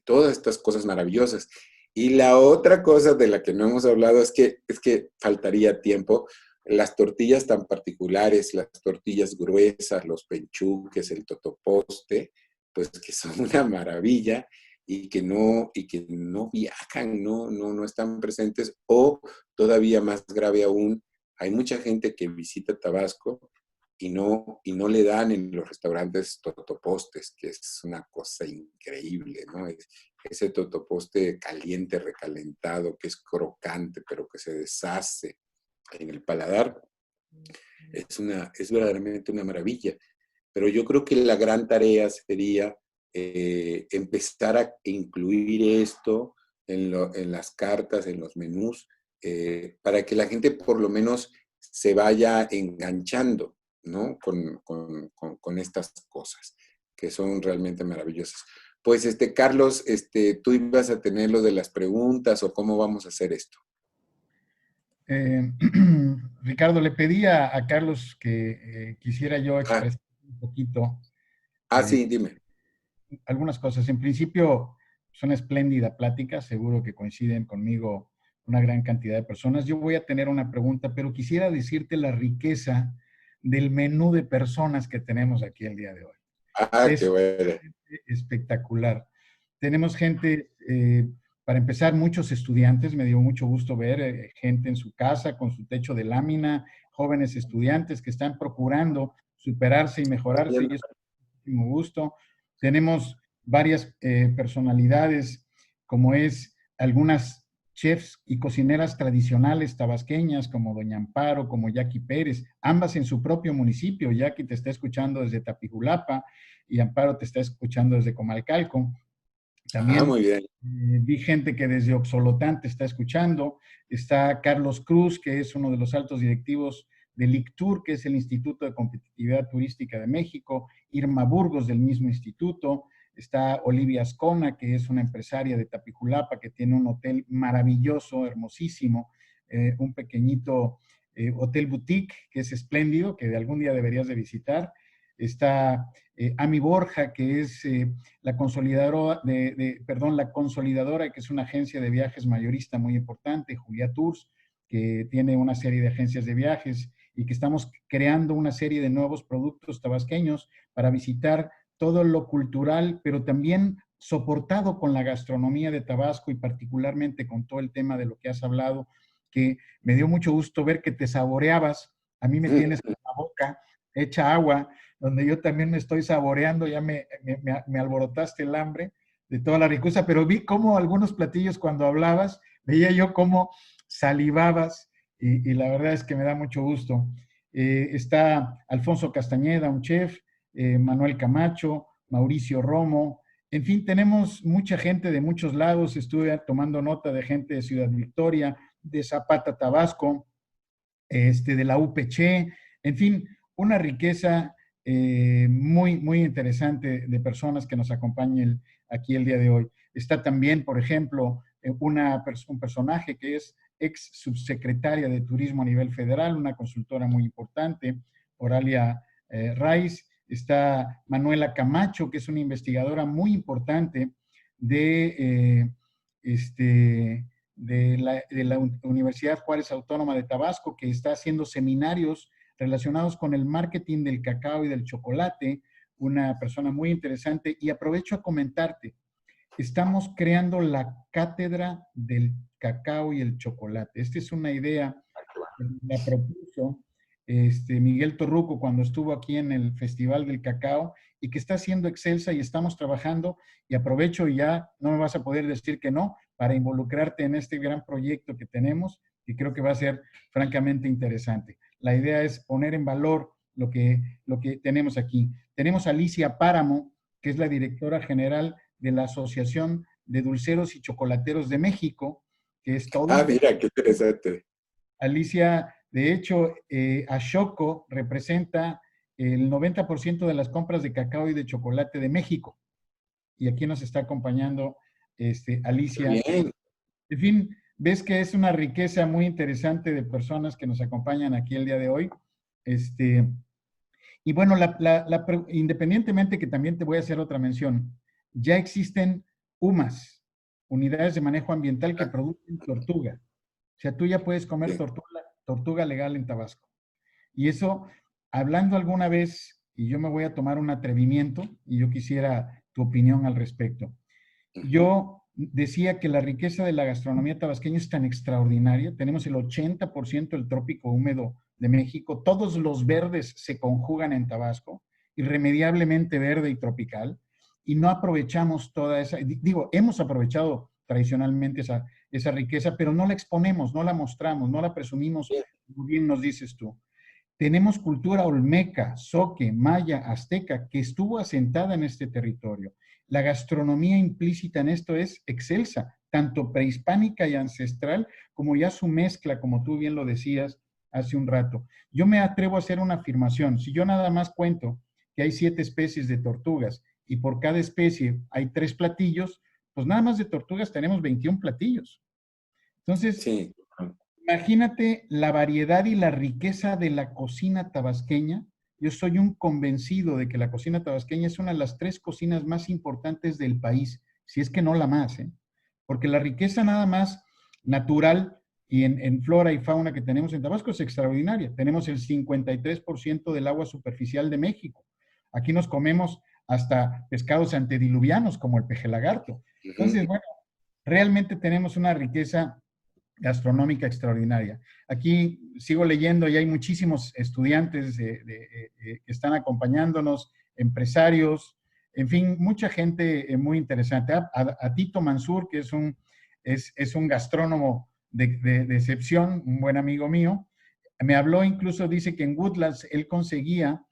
todas estas cosas maravillosas. Y la otra cosa de la que no hemos hablado es que faltaría tiempo. Las tortillas tan particulares, las tortillas gruesas, los penchuques, el totoposte, pues que son una maravilla y que no viajan, no están presentes, o todavía más grave aún, hay mucha gente que visita Tabasco y no le dan en los restaurantes totopostes, que es una cosa increíble, ¿no? Ese totoposte caliente, recalentado, que es crocante, pero que se deshace en el paladar, es verdaderamente una maravilla. Pero yo creo que la gran tarea sería empezar a incluir esto en las cartas, en los menús, para que la gente por lo menos se vaya enganchando, ¿no? Con estas cosas, que son realmente maravillosas. Pues, Carlos, tú ibas a tener lo de las preguntas o cómo vamos a hacer esto. Eh, Ricardo, le pedí a Carlos que quisiera yo Ah, expresar un poquito sí, dime. algunas cosas. En principio, es una espléndida plática, seguro que coinciden conmigo una gran cantidad de personas. Yo voy a tener una pregunta, pero quisiera decirte la riqueza del menú de personas que tenemos aquí el día de hoy. Qué Es bueno. espectacular. Tenemos gente, para empezar, muchos estudiantes, me dio mucho gusto ver gente en su casa con su techo de lámina, jóvenes estudiantes que están procurando superarse y mejorarse, y es muchísimo gusto. Tenemos varias personalidades, como es algunas chefs y cocineras tradicionales tabasqueñas, como Doña Amparo, como Jackie Pérez, ambas en su propio municipio. Jackie te está escuchando desde Tapijulapa y Amparo te está escuchando desde Comalcalco. También Muy bien. vi gente que desde Oxolotán te está escuchando. Está Carlos Cruz, que es uno de los altos directivos del ICTUR, que es el Instituto de Competitividad Turística de México. Irma Burgos, del mismo instituto. Está Olivia Ascona, que es una empresaria de Tapijulapa, que tiene un hotel maravilloso, hermosísimo, un pequeñito hotel boutique, que es espléndido, que de algún día deberías de visitar. Está Ami Borja, que es la consolidadora, la consolidadora, que es una agencia de viajes mayorista muy importante, Julia Tours, que tiene una serie de agencias de viajes y que estamos creando una serie de nuevos productos tabasqueños para visitar todo lo cultural, pero también soportado con la gastronomía de Tabasco y particularmente con todo el tema de lo que has hablado que me dio mucho gusto ver que te saboreabas. A mí me tienes en la boca hecha agua, donde yo también me estoy saboreando, ya me alborotaste el hambre de toda la riqueza, pero vi cómo algunos platillos cuando hablabas, veía yo cómo salivabas y la verdad es que me da mucho gusto. Está Alfonso Castañeda, un chef, Manuel Camacho, Mauricio Romo, en fin, tenemos mucha gente de muchos lados, estuve tomando nota de gente de Ciudad Victoria, de Zapata, Tabasco, de la UPC, en fin, una riqueza muy interesante de personas que nos acompañan aquí el día de hoy. Está también, por ejemplo, un personaje que es ex subsecretaria de Turismo a nivel federal, una consultora muy importante, Oralia Raiz. Está Manuela Camacho, que es una investigadora muy importante de, de la Universidad Juárez Autónoma de Tabasco, que está haciendo seminarios relacionados con el marketing del cacao y del chocolate, una persona muy interesante. Y aprovecho a comentarte, estamos creando la cátedra del cacao y el chocolate. Esta es una idea que la propuso Miguel Torruco cuando estuvo aquí en el Festival del Cacao y que está siendo excelsa y estamos trabajando y aprovecho y ya no me vas a poder decir que no para involucrarte en este gran proyecto que tenemos y creo que va a ser francamente interesante. La idea es poner en valor lo que tenemos aquí. Tenemos a Alicia Páramo, que es la directora general de la Asociación de Dulceros y Chocolateros de México, que es todo. Ah, mira, qué interesante. Alicia, de hecho, Ashoco representa el 90% de las compras de cacao y de chocolate de México. Y aquí nos está acompañando Alicia. Bien. En fin, ves que es una riqueza muy interesante de personas que nos acompañan aquí el día de hoy. Y bueno, independientemente que también te voy a hacer otra mención, ya existen UMAS, unidades de manejo ambiental que producen tortuga. O sea, tú ya puedes comer tortuga legal en Tabasco. Y eso, hablando alguna vez, y yo me voy a tomar un atrevimiento, y yo quisiera tu opinión al respecto. Yo decía que la riqueza de la gastronomía tabasqueña es tan extraordinaria. Tenemos el 80% del trópico húmedo de México. Todos los verdes se conjugan en Tabasco, irremediablemente verde y tropical, y no aprovechamos toda esa, digo, hemos aprovechado tradicionalmente esa riqueza, pero no la exponemos, no la mostramos, no la presumimos, como bien nos dices tú. Tenemos cultura olmeca, zoque, maya, azteca, que estuvo asentada en este territorio. La gastronomía implícita en esto es excelsa, tanto prehispánica y ancestral, como ya su mezcla, como tú bien lo decías hace un rato. Yo me atrevo a hacer una afirmación. Si yo nada más cuento que hay 7 especies de tortugas y por cada especie hay 3 platillos, pues nada más de tortugas tenemos 21 platillos. Entonces, sí. Imagínate la variedad y la riqueza de la cocina tabasqueña. Yo soy un convencido de que la cocina tabasqueña es una de las 3 cocinas más importantes del país, si es que no la más, ¿eh? Porque la riqueza nada más natural y en flora y fauna que tenemos en Tabasco es extraordinaria. Tenemos el 53% del agua superficial de México. Aquí nos comemos hasta pescados antediluvianos como el peje lagarto. Entonces, bueno, realmente tenemos una riqueza gastronómica extraordinaria. Aquí sigo leyendo y hay muchísimos estudiantes que están acompañándonos, empresarios, en fin, mucha gente muy interesante. A Tito Mansur, que es un gastrónomo de excepción, un buen amigo mío, me habló incluso, dice que en Woodlands él conseguía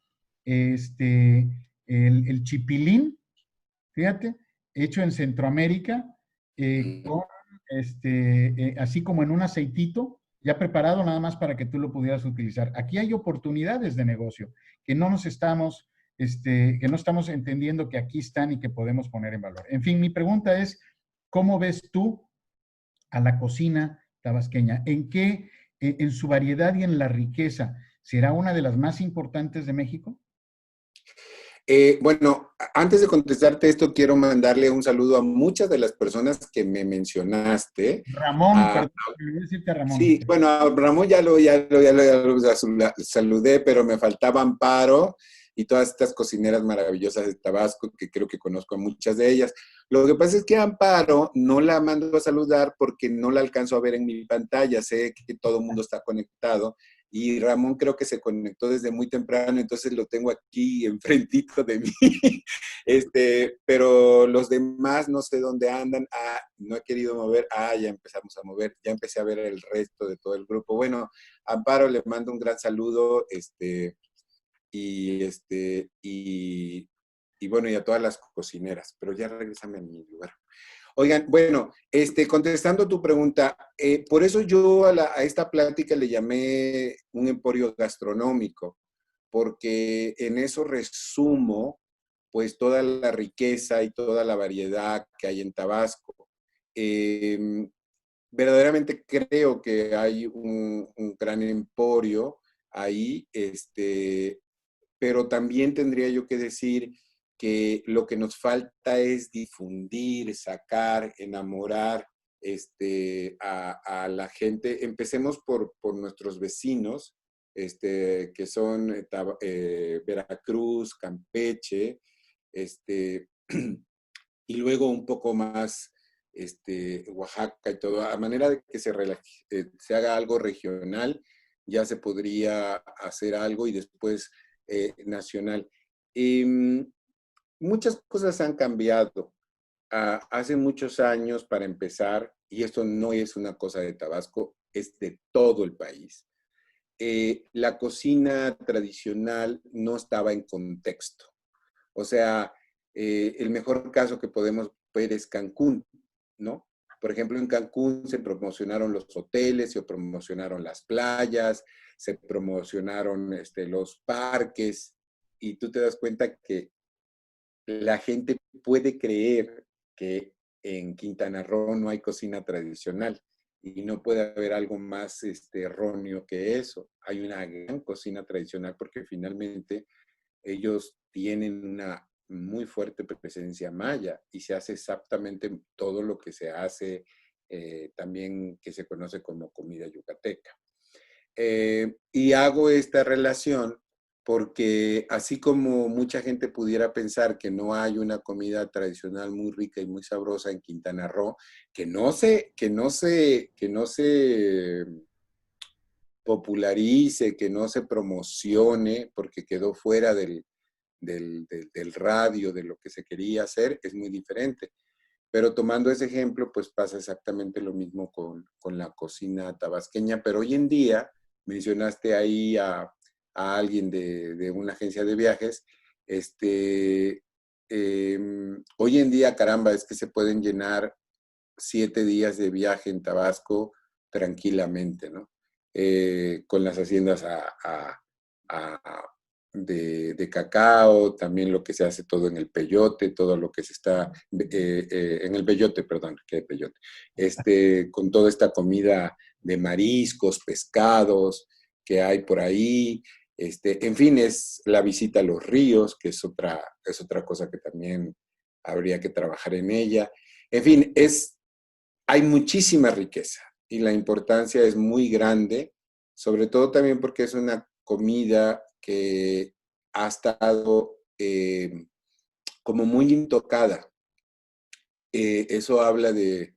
el chipilín, fíjate, hecho en Centroamérica, con así como en un aceitito, ya preparado nada más para que tú lo pudieras utilizar. Aquí hay oportunidades de negocio que no nos estamos, que no estamos entendiendo que aquí están y que podemos poner en valor. En fin, mi pregunta es, ¿cómo ves tú a la cocina tabasqueña? ¿En qué, en su variedad y en la riqueza, será una de las más importantes de México? Bueno, antes de contestarte esto, quiero mandarle un saludo a muchas de las personas que me mencionaste. Ramón, perdón, quería decirte a Ramón. Sí, bueno, a Ramón ya lo saludé, pero me faltaba Amparo, y todas estas cocineras maravillosas de Tabasco, que creo que conozco a muchas de ellas. Lo que pasa es que Amparo no la mando a saludar porque no la alcanzo a ver en mi pantalla, sé que todo el mundo está conectado, y Ramón creo que se conectó desde muy temprano, entonces lo tengo aquí enfrentito de mí. Pero los demás no sé dónde andan. Ah, no he querido mover. Ah, ya empezamos a mover. Ya empecé a ver el resto de todo el grupo. Bueno, Amparo le mando un gran saludo, y, y bueno, y a todas las cocineras, pero ya regresame a mi lugar. Oigan, bueno, contestando tu pregunta, por eso yo a esta plática le llamé un emporio gastronómico, porque en eso resumo pues toda la riqueza y toda la variedad que hay en Tabasco. Eh, Verdaderamente creo que hay un gran emporio ahí, pero también tendría yo que decir que lo que nos falta es difundir, sacar, enamorar a la gente. Empecemos por nuestros vecinos, que son Veracruz, Campeche, y luego un poco más Oaxaca y todo, a manera de que se haga algo regional, ya se podría hacer algo y después nacional. Y muchas cosas han cambiado. Hace muchos años, para empezar, y esto no es una cosa de Tabasco, es de todo el país, la cocina tradicional no estaba en contexto. O sea, el mejor caso que podemos ver es Cancún, ¿no? Por ejemplo, en Cancún se promocionaron los hoteles, se promocionaron las playas, se promocionaron los parques, y tú te das cuenta que la gente puede creer que en Quintana Roo no hay cocina tradicional, y no puede haber algo más erróneo que eso. Hay una gran cocina tradicional porque finalmente ellos tienen una muy fuerte presencia maya y se hace exactamente todo lo que se hace, también que se conoce como comida yucateca. Y hago esta relación porque así como mucha gente pudiera pensar que no hay una comida tradicional muy rica y muy sabrosa en Quintana Roo, que no se popularice, que no se promocione porque quedó fuera del radio, de lo que se quería hacer, es muy diferente. Pero tomando ese ejemplo, pues pasa exactamente lo mismo con la cocina tabasqueña. Pero hoy en día, mencionaste ahí a alguien de una agencia de viajes, hoy en día, caramba, es que se pueden llenar 7 días de viaje en Tabasco tranquilamente, ¿no? Con las haciendas de cacao, también lo que se hace todo en el peyote, todo lo que se está, en el peyote, perdón, que peyote, con toda esta comida de mariscos, pescados que hay por ahí, en fin, es la visita a los ríos, que es otra cosa que también habría que trabajar en ella. En fin, hay muchísima riqueza y la importancia es muy grande, sobre todo también porque es una comida que ha estado como muy intocada. Eso habla de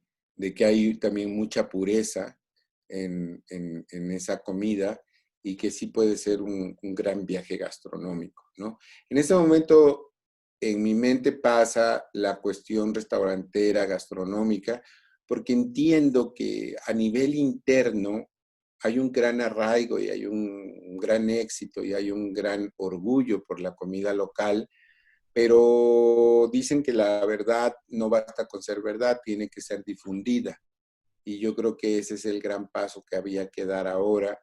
que hay también mucha pureza en esa comida y que sí puede ser un gran viaje gastronómico, ¿no? En este momento, en mi mente pasa la cuestión restaurantera, gastronómica, porque entiendo que a nivel interno hay un gran arraigo y hay un gran éxito y hay un gran orgullo por la comida local, pero dicen que la verdad no basta con ser verdad, tiene que ser difundida. Y yo creo que ese es el gran paso que había que dar ahora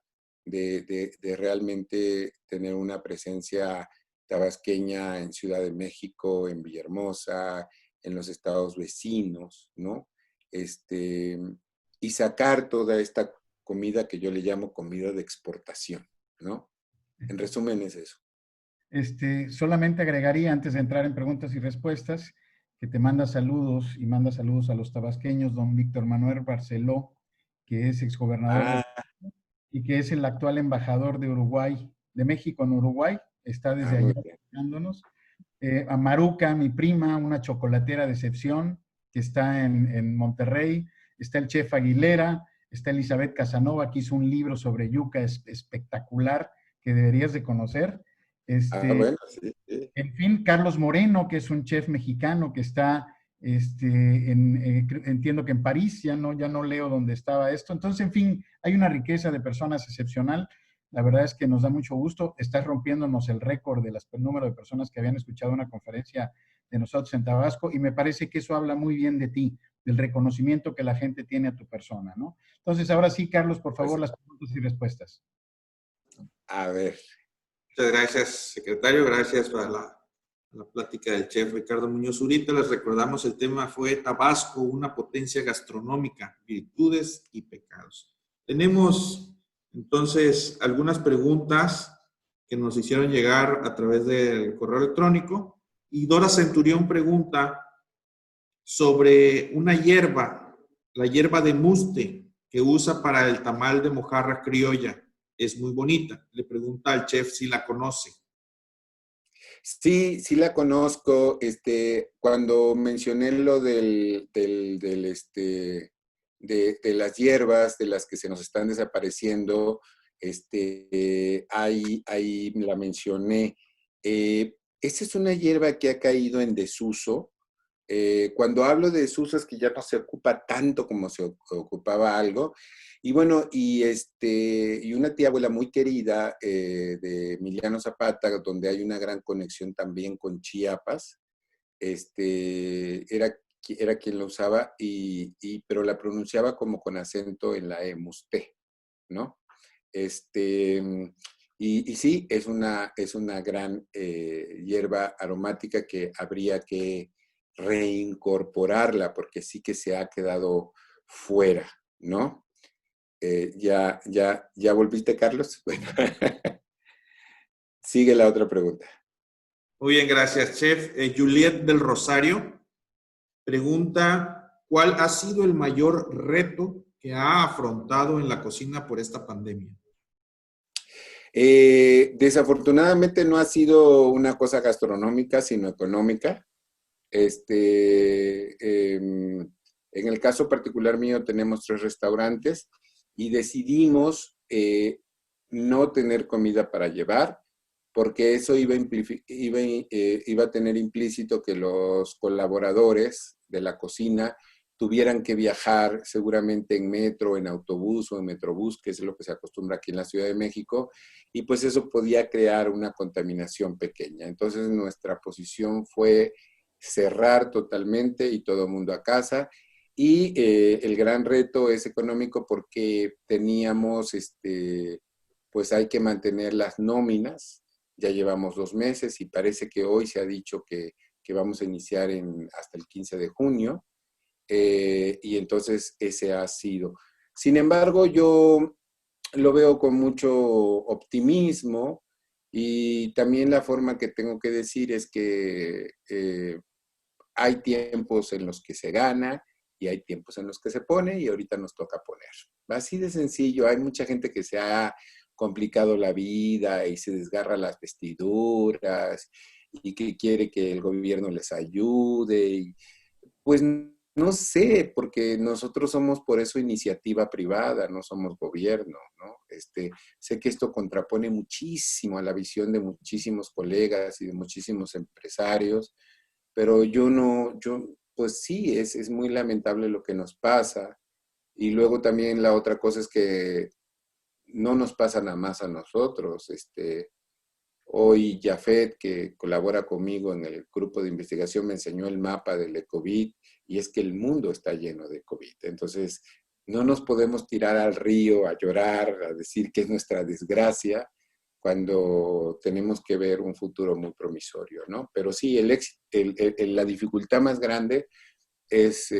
de realmente tener una presencia tabasqueña en Ciudad de México, en Villahermosa, en los estados vecinos, ¿no? Este, y sacar toda esta comida que yo le llamo comida de exportación, ¿no? En resumen es eso. Solamente agregaría, antes de entrar en preguntas y respuestas, que te manda saludos y manda saludos a los tabasqueños, don Víctor Manuel Barceló, que es exgobernador Ah, y que es el actual embajador de Uruguay, de México en Uruguay. está Ah, desde muy allá bien. escuchándonos. A Maruca, mi prima, una chocolatera de excepción, que está en Monterrey. Está el chef Aguilera, está Elizabeth Casanova, que hizo un libro sobre yuca espectacular que deberías de conocer. Ah, Este, bueno, sí, sí. en fin, Carlos Moreno, que es un chef mexicano que está, entiendo que en París, ya no leo dónde estaba esto. Entonces, en fin, hay una riqueza de personas excepcional. La verdad es que nos da mucho gusto. Estás rompiéndonos el récord del número de personas que habían escuchado una conferencia de nosotros en Tabasco y me parece que eso habla muy bien de ti, del reconocimiento que la gente tiene a tu persona, ¿no? Entonces, ahora sí, Carlos, por Pues, favor, las preguntas y respuestas. a ver. Muchas gracias, secretario. Gracias por la plática del chef Ricardo Muñoz Zurita. Les recordamos, el tema fue Tabasco, una potencia gastronómica, virtudes y pecados. Tenemos entonces algunas preguntas que nos hicieron llegar a través del correo electrónico. Y Dora Centurión pregunta sobre una hierba, la hierba de muste, que usa para el tamal de mojarra criolla. Es muy bonita. Le pregunta al chef si la conoce. Sí, sí la conozco. Cuando mencioné lo de las hierbas, de las que se nos están desapareciendo, ahí la mencioné. Esta es una hierba que ha caído en desuso. Cuando hablo de desuso es que ya no se ocupa tanto como se ocupaba algo. Y bueno, y una tía abuela muy querida de Emiliano Zapata, donde hay una gran conexión también con Chiapas, era quien lo usaba, pero la pronunciaba como con acento en la E, musté, ¿no? Este, y sí, es una gran hierba aromática que habría que reincorporarla porque sí que se ha quedado fuera, ¿no? ¿Ya volviste, Carlos? Bueno, sigue la otra pregunta. Muy bien, gracias, chef. Juliet del Rosario pregunta, ¿cuál ha sido el mayor reto que ha afrontado en la cocina por esta pandemia? Desafortunadamente no ha sido una cosa gastronómica, sino económica. En el caso particular mío tenemos 3 restaurantes y decidimos no tener comida para llevar porque eso iba a tener implícito que los colaboradores de la cocina tuvieran que viajar seguramente en metro, en autobús o en metrobús, que es lo que se acostumbra aquí en la Ciudad de México, y pues eso podía crear una contaminación pequeña. Entonces nuestra posición fue cerrar totalmente y todo el mundo a casa. Y el gran reto es económico porque teníamos, pues hay que mantener las nóminas. Ya llevamos 2 meses y parece que hoy se ha dicho que vamos a iniciar hasta el 15 de junio. Y entonces ese ha sido. Sin embargo, yo lo veo con mucho optimismo y también la forma que tengo que decir es que hay tiempos en los que se gana y hay tiempos en los que se pone y ahorita nos toca poner. Así de sencillo, hay mucha gente que se ha complicado la vida y se desgarra las vestiduras y que quiere que el gobierno les ayude. Pues no sé, porque nosotros somos por eso iniciativa privada, no somos gobierno, ¿no? Sé que esto contrapone muchísimo a la visión de muchísimos colegas y de muchísimos empresarios, pero pues sí, es muy lamentable lo que nos pasa. Y luego también la otra cosa es que no nos pasa nada más a nosotros. Hoy Jafet, que colabora conmigo en el grupo de investigación, me enseñó el mapa del COVID y es que el mundo está lleno de COVID. Entonces, no nos podemos tirar al río a llorar, a decir que es nuestra desgracia, cuando tenemos que ver un futuro muy promisorio, ¿no? Pero sí, la dificultad más grande es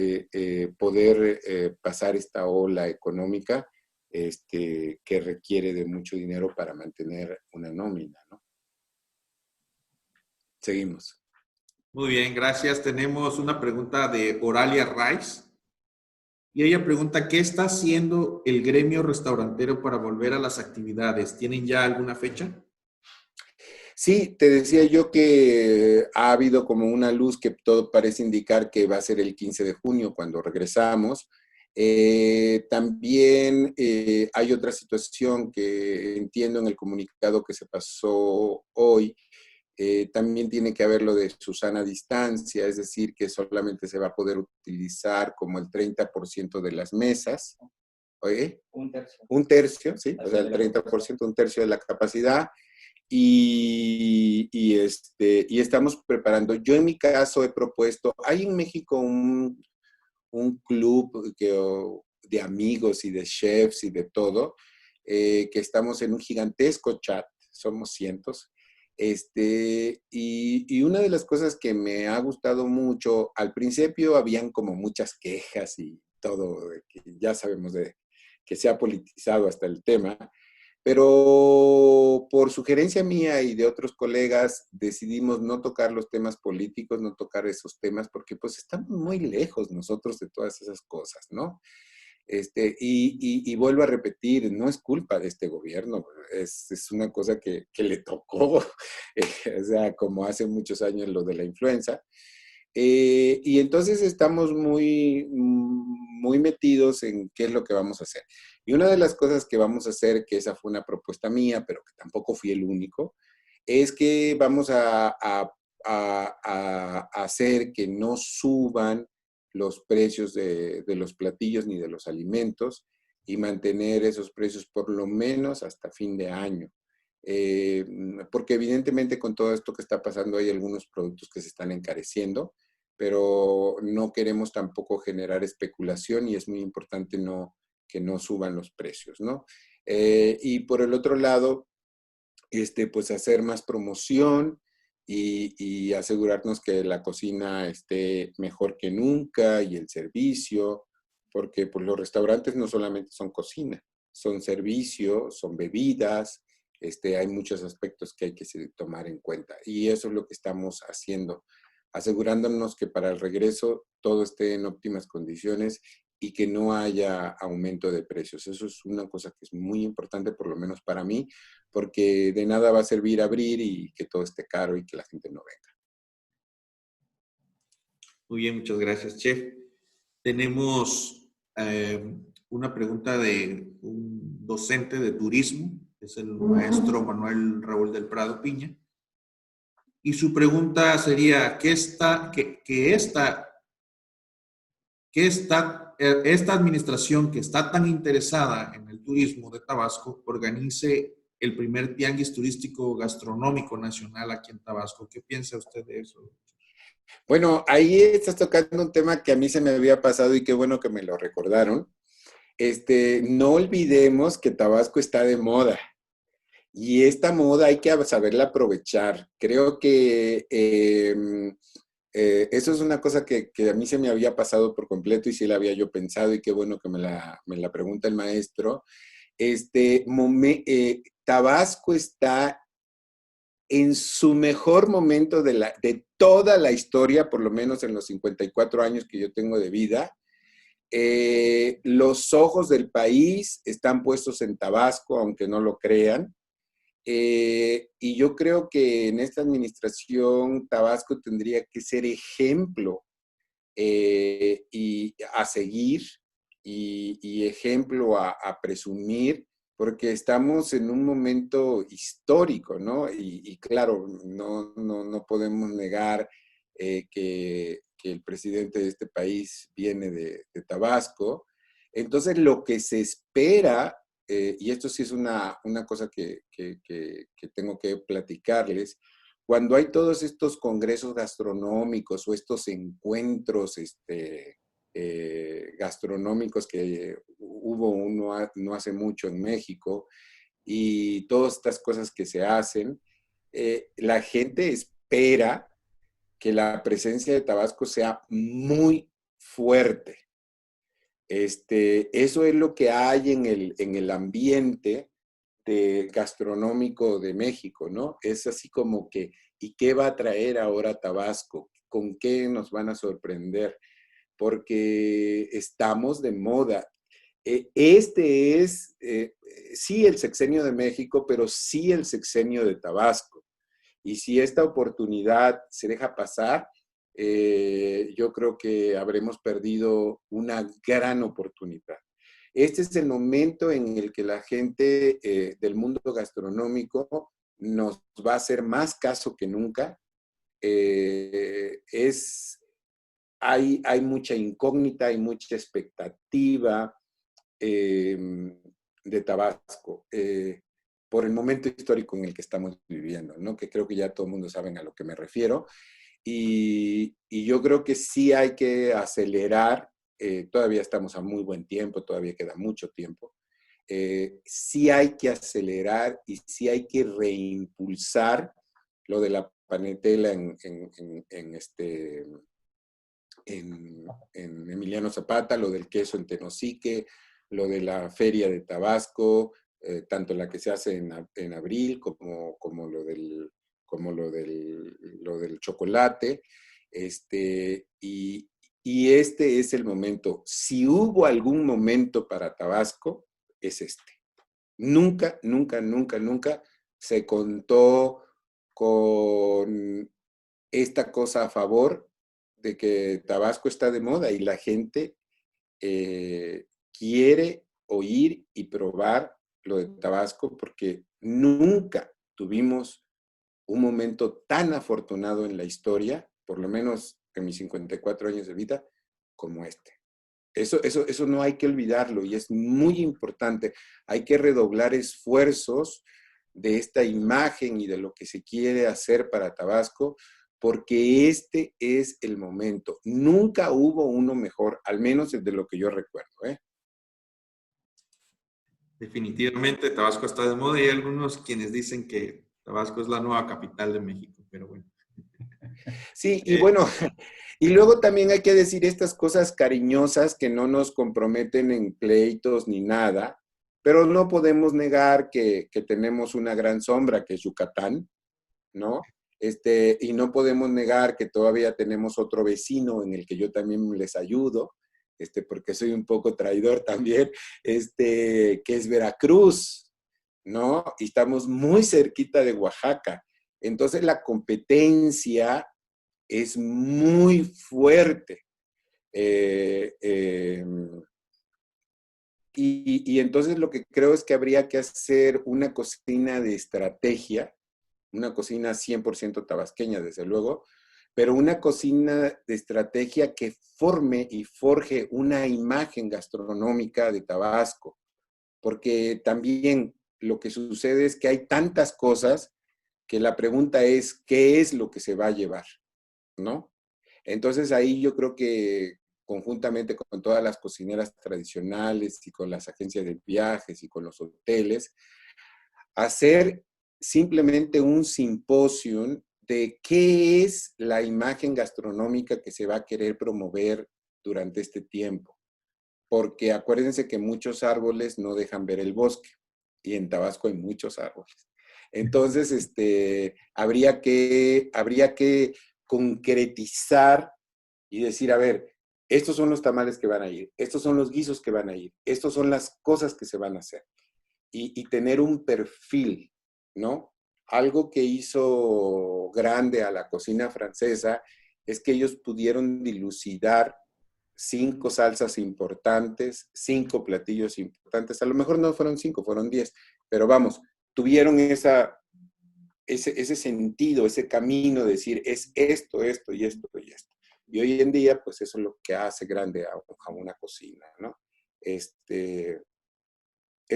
poder pasar esta ola económica que requiere de mucho dinero para mantener una nómina, ¿no? Seguimos. Muy bien, gracias. Tenemos una pregunta de Oralia Rice. Y ella pregunta, ¿qué está haciendo el gremio restaurantero para volver a las actividades? ¿Tienen ya alguna fecha? Sí, te decía yo que ha habido como una luz que todo parece indicar que va a ser el 15 de junio cuando regresamos. También hay otra situación que entiendo en el comunicado que se pasó hoy. También tiene que haber lo de Susana distancia, es decir, que solamente se va a poder utilizar como el 30% de las mesas. ¿Oye? Un tercio, sí, o sea, el 30%, un tercio de la capacidad. Y estamos preparando. Yo en mi caso he propuesto, hay en México un club de amigos y de chefs y de todo, que estamos en un gigantesco chat, somos cientos. Y una de las cosas que me ha gustado mucho, al principio habían como muchas quejas y todo, que ya sabemos que se ha politizado hasta el tema, pero por sugerencia mía y de otros colegas decidimos no tocar los temas políticos, no tocar esos temas, porque pues estamos muy lejos nosotros de todas esas cosas, ¿no? Y vuelvo a repetir, no es culpa de este gobierno, es una cosa que le tocó, o sea, como hace muchos años lo de la influenza. Y entonces estamos muy metidos en qué es lo que vamos a hacer. Y una de las cosas que vamos a hacer, que esa fue una propuesta mía, pero que tampoco fui el único, es que vamos a hacer que no suban los precios de los platillos ni de los alimentos y mantener esos precios por lo menos hasta fin de año. Porque evidentemente con todo esto que está pasando hay algunos productos que se están encareciendo, pero no queremos tampoco generar especulación y es muy importante que no suban los precios, ¿no? Y por el otro lado, pues hacer más promoción y asegurarnos que la cocina esté mejor que nunca y el servicio, porque pues, los restaurantes no solamente son cocina, son servicio, son bebidas, hay muchos aspectos que hay que tomar en cuenta y eso es lo que estamos haciendo, asegurándonos que para el regreso todo esté en óptimas condiciones y que no haya aumento de precios. Eso es una cosa que es muy importante, por lo menos para mí, porque de nada va a servir abrir y que todo esté caro y que la gente no venga. Muy bien, muchas gracias, chef. Tenemos una pregunta de un docente de turismo, es el maestro Manuel Raúl del Prado Piña. Y su pregunta sería, esta administración que está tan interesada en el turismo de Tabasco organice el primer tianguis turístico gastronómico nacional aquí en Tabasco? ¿Qué piensa usted de eso? Bueno, ahí estás tocando un tema que a mí se me había pasado y qué bueno que me lo recordaron. No olvidemos que Tabasco está de moda y esta moda hay que saberla aprovechar. Creo que eso es una cosa que a mí se me había pasado por completo y sí la había yo pensado y qué bueno que me la pregunta el maestro. Tabasco está en su mejor momento de toda la historia, por lo menos en los 54 años que yo tengo de vida. Los ojos del país están puestos en Tabasco, aunque no lo crean. Y yo creo que en esta administración Tabasco tendría que ser ejemplo y a seguir y ejemplo a presumir, porque estamos en un momento histórico, ¿no? Y claro, no podemos negar que el presidente de este país viene de Tabasco. Entonces, lo que se espera, y esto sí es una cosa que tengo que platicarles, cuando hay todos estos congresos gastronómicos o estos encuentros gastronómicos que hubo uno no hace mucho en México y todas estas cosas que se hacen, la gente espera que la presencia de Tabasco sea muy fuerte. Eso es lo que hay en el ambiente gastronómico de México, ¿no? Es así como que, ¿y qué va a traer ahora Tabasco? ¿Con qué nos van a sorprender? Porque estamos de moda. Este es, sí, el sexenio de México, pero sí el sexenio de Tabasco. Y si esta oportunidad se deja pasar, yo creo que habremos perdido una gran oportunidad. Este es el momento en el que la gente del mundo gastronómico nos va a hacer más caso que nunca. Hay mucha incógnita, hay mucha expectativa de Tabasco por el momento histórico en el que estamos viviendo, ¿no? Que creo que ya todo el mundo sabe a lo que me refiero. Y yo creo que sí hay que acelerar, todavía estamos a muy buen tiempo, todavía queda mucho tiempo. Sí hay que acelerar y sí hay que reimpulsar lo de la panetela en Emiliano Zapata, lo del queso en Tenosique, lo de la feria de Tabasco, tanto la que se hace en abril como lo del chocolate. Y este es el momento. Si hubo algún momento para Tabasco, es este. Nunca, nunca, nunca, nunca se contó con esta cosa a favor de que Tabasco está de moda y la gente quiere oír y probar lo de Tabasco porque nunca tuvimos un momento tan afortunado en la historia, por lo menos en mis 54 años de vida, como este. Eso no hay que olvidarlo y es muy importante. Hay que redoblar esfuerzos de esta imagen y de lo que se quiere hacer para Tabasco, porque este es el momento. Nunca hubo uno mejor, al menos desde lo que yo recuerdo, ¿eh? Definitivamente Tabasco está de moda y hay algunos quienes dicen que Tabasco es la nueva capital de México, pero bueno. Sí, y bueno, y luego también hay que decir estas cosas cariñosas que no nos comprometen en pleitos ni nada, pero no podemos negar que tenemos una gran sombra que es Yucatán, ¿no? Y no podemos negar que todavía tenemos otro vecino en el que yo también les ayudo, porque soy un poco traidor también, que es Veracruz, ¿no? Y estamos muy cerquita de Oaxaca. Entonces la competencia es muy fuerte. Y entonces lo que creo es que habría que hacer una cocina de estrategia, una cocina 100% tabasqueña, desde luego, pero una cocina de estrategia que forme y forje una imagen gastronómica de Tabasco, porque también lo que sucede es que hay tantas cosas que la pregunta es, ¿qué es lo que se va a llevar? ¿No? Entonces ahí yo creo que conjuntamente con todas las cocineras tradicionales y con las agencias de viajes y con los hoteles, hacer simplemente un simposio de qué es la imagen gastronómica que se va a querer promover durante este tiempo. Porque acuérdense que muchos árboles no dejan ver el bosque y en Tabasco hay muchos árboles. Entonces, habría que concretizar y decir, a ver, estos son los tamales que van a ir, estos son los guisos que van a ir, estos son las cosas que se van a hacer. Y tener un perfil, ¿no? Algo que hizo grande a la cocina francesa es que ellos pudieron dilucidar 5 salsas importantes, 5 platillos importantes. A lo mejor no fueron 5, fueron 10, pero vamos, tuvieron ese sentido, ese camino de decir, es esto, esto y esto y esto. Y hoy en día, pues eso es lo que hace grande a una cocina, ¿no? Es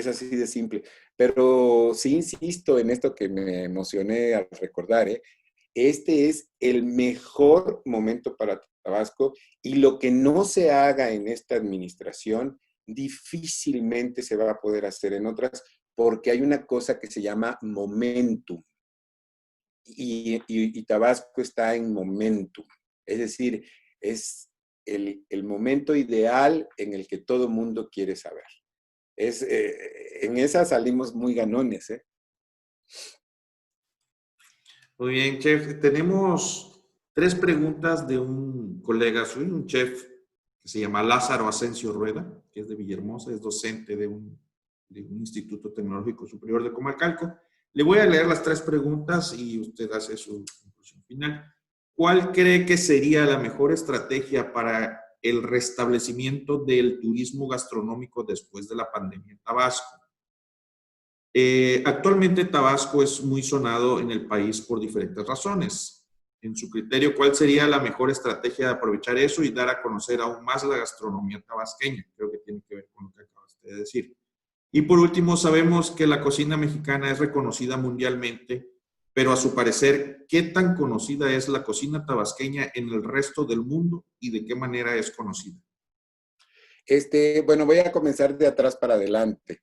así de simple. Pero sí insisto en esto que me emocioné al recordar, ¿eh? Este es el mejor momento para Tabasco y lo que no se haga en esta administración difícilmente se va a poder hacer en otras porque hay una cosa que se llama momentum y Tabasco está en momentum. Es decir, es el momento ideal en el que todo mundo quiere saber. En esa salimos muy ganones, ¿eh? Muy bien, chef. Tenemos 3 preguntas de un colega suyo, un chef que se llama Lázaro Asensio Rueda, que es de Villahermosa, es docente de un Instituto Tecnológico Superior de Comalcalco. Le voy a leer las 3 preguntas y usted hace su conclusión final. ¿Cuál cree que sería la mejor estrategia para el restablecimiento del turismo gastronómico después de la pandemia en Tabasco? Actualmente Tabasco es muy sonado en el país por diferentes razones. En su criterio, ¿cuál sería la mejor estrategia de aprovechar eso y dar a conocer aún más la gastronomía tabasqueña? Creo que tiene que ver con lo que acabaste de decir. Y por último, sabemos que la cocina mexicana es reconocida mundialmente, pero a su parecer, ¿qué tan conocida es la cocina tabasqueña en el resto del mundo y de qué manera es conocida? Bueno, voy a comenzar de atrás para adelante.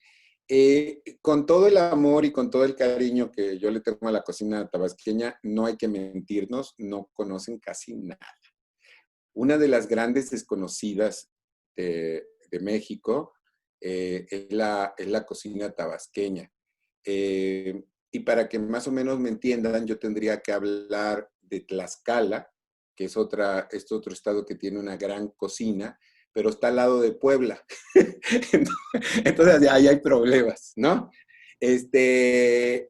Con todo el amor y con todo el cariño que yo le tengo a la cocina tabasqueña, no hay que mentirnos, no conocen casi nada. Una de las grandes desconocidas de México es la cocina tabasqueña. Y para que más o menos me entiendan, yo tendría que hablar de Tlaxcala, que es otro estado que tiene una gran cocina, pero está al lado de Puebla. Entonces ahí hay problemas, ¿no?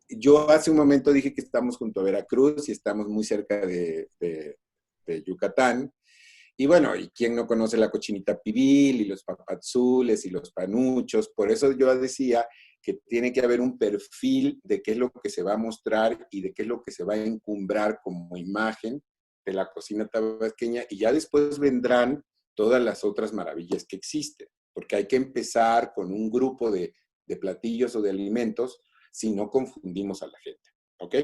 Yo hace un momento dije que estamos junto a Veracruz y estamos muy cerca de Yucatán. Y bueno, ¿y quién no conoce la cochinita pibil y los papazules y los panuchos? Por eso yo decía que tiene que haber un perfil de qué es lo que se va a mostrar y de qué es lo que se va a encumbrar como imagen de la cocina tabasqueña, y ya después vendrán todas las otras maravillas que existen, porque hay que empezar con un grupo de platillos o de alimentos si no confundimos a la gente, ¿ok?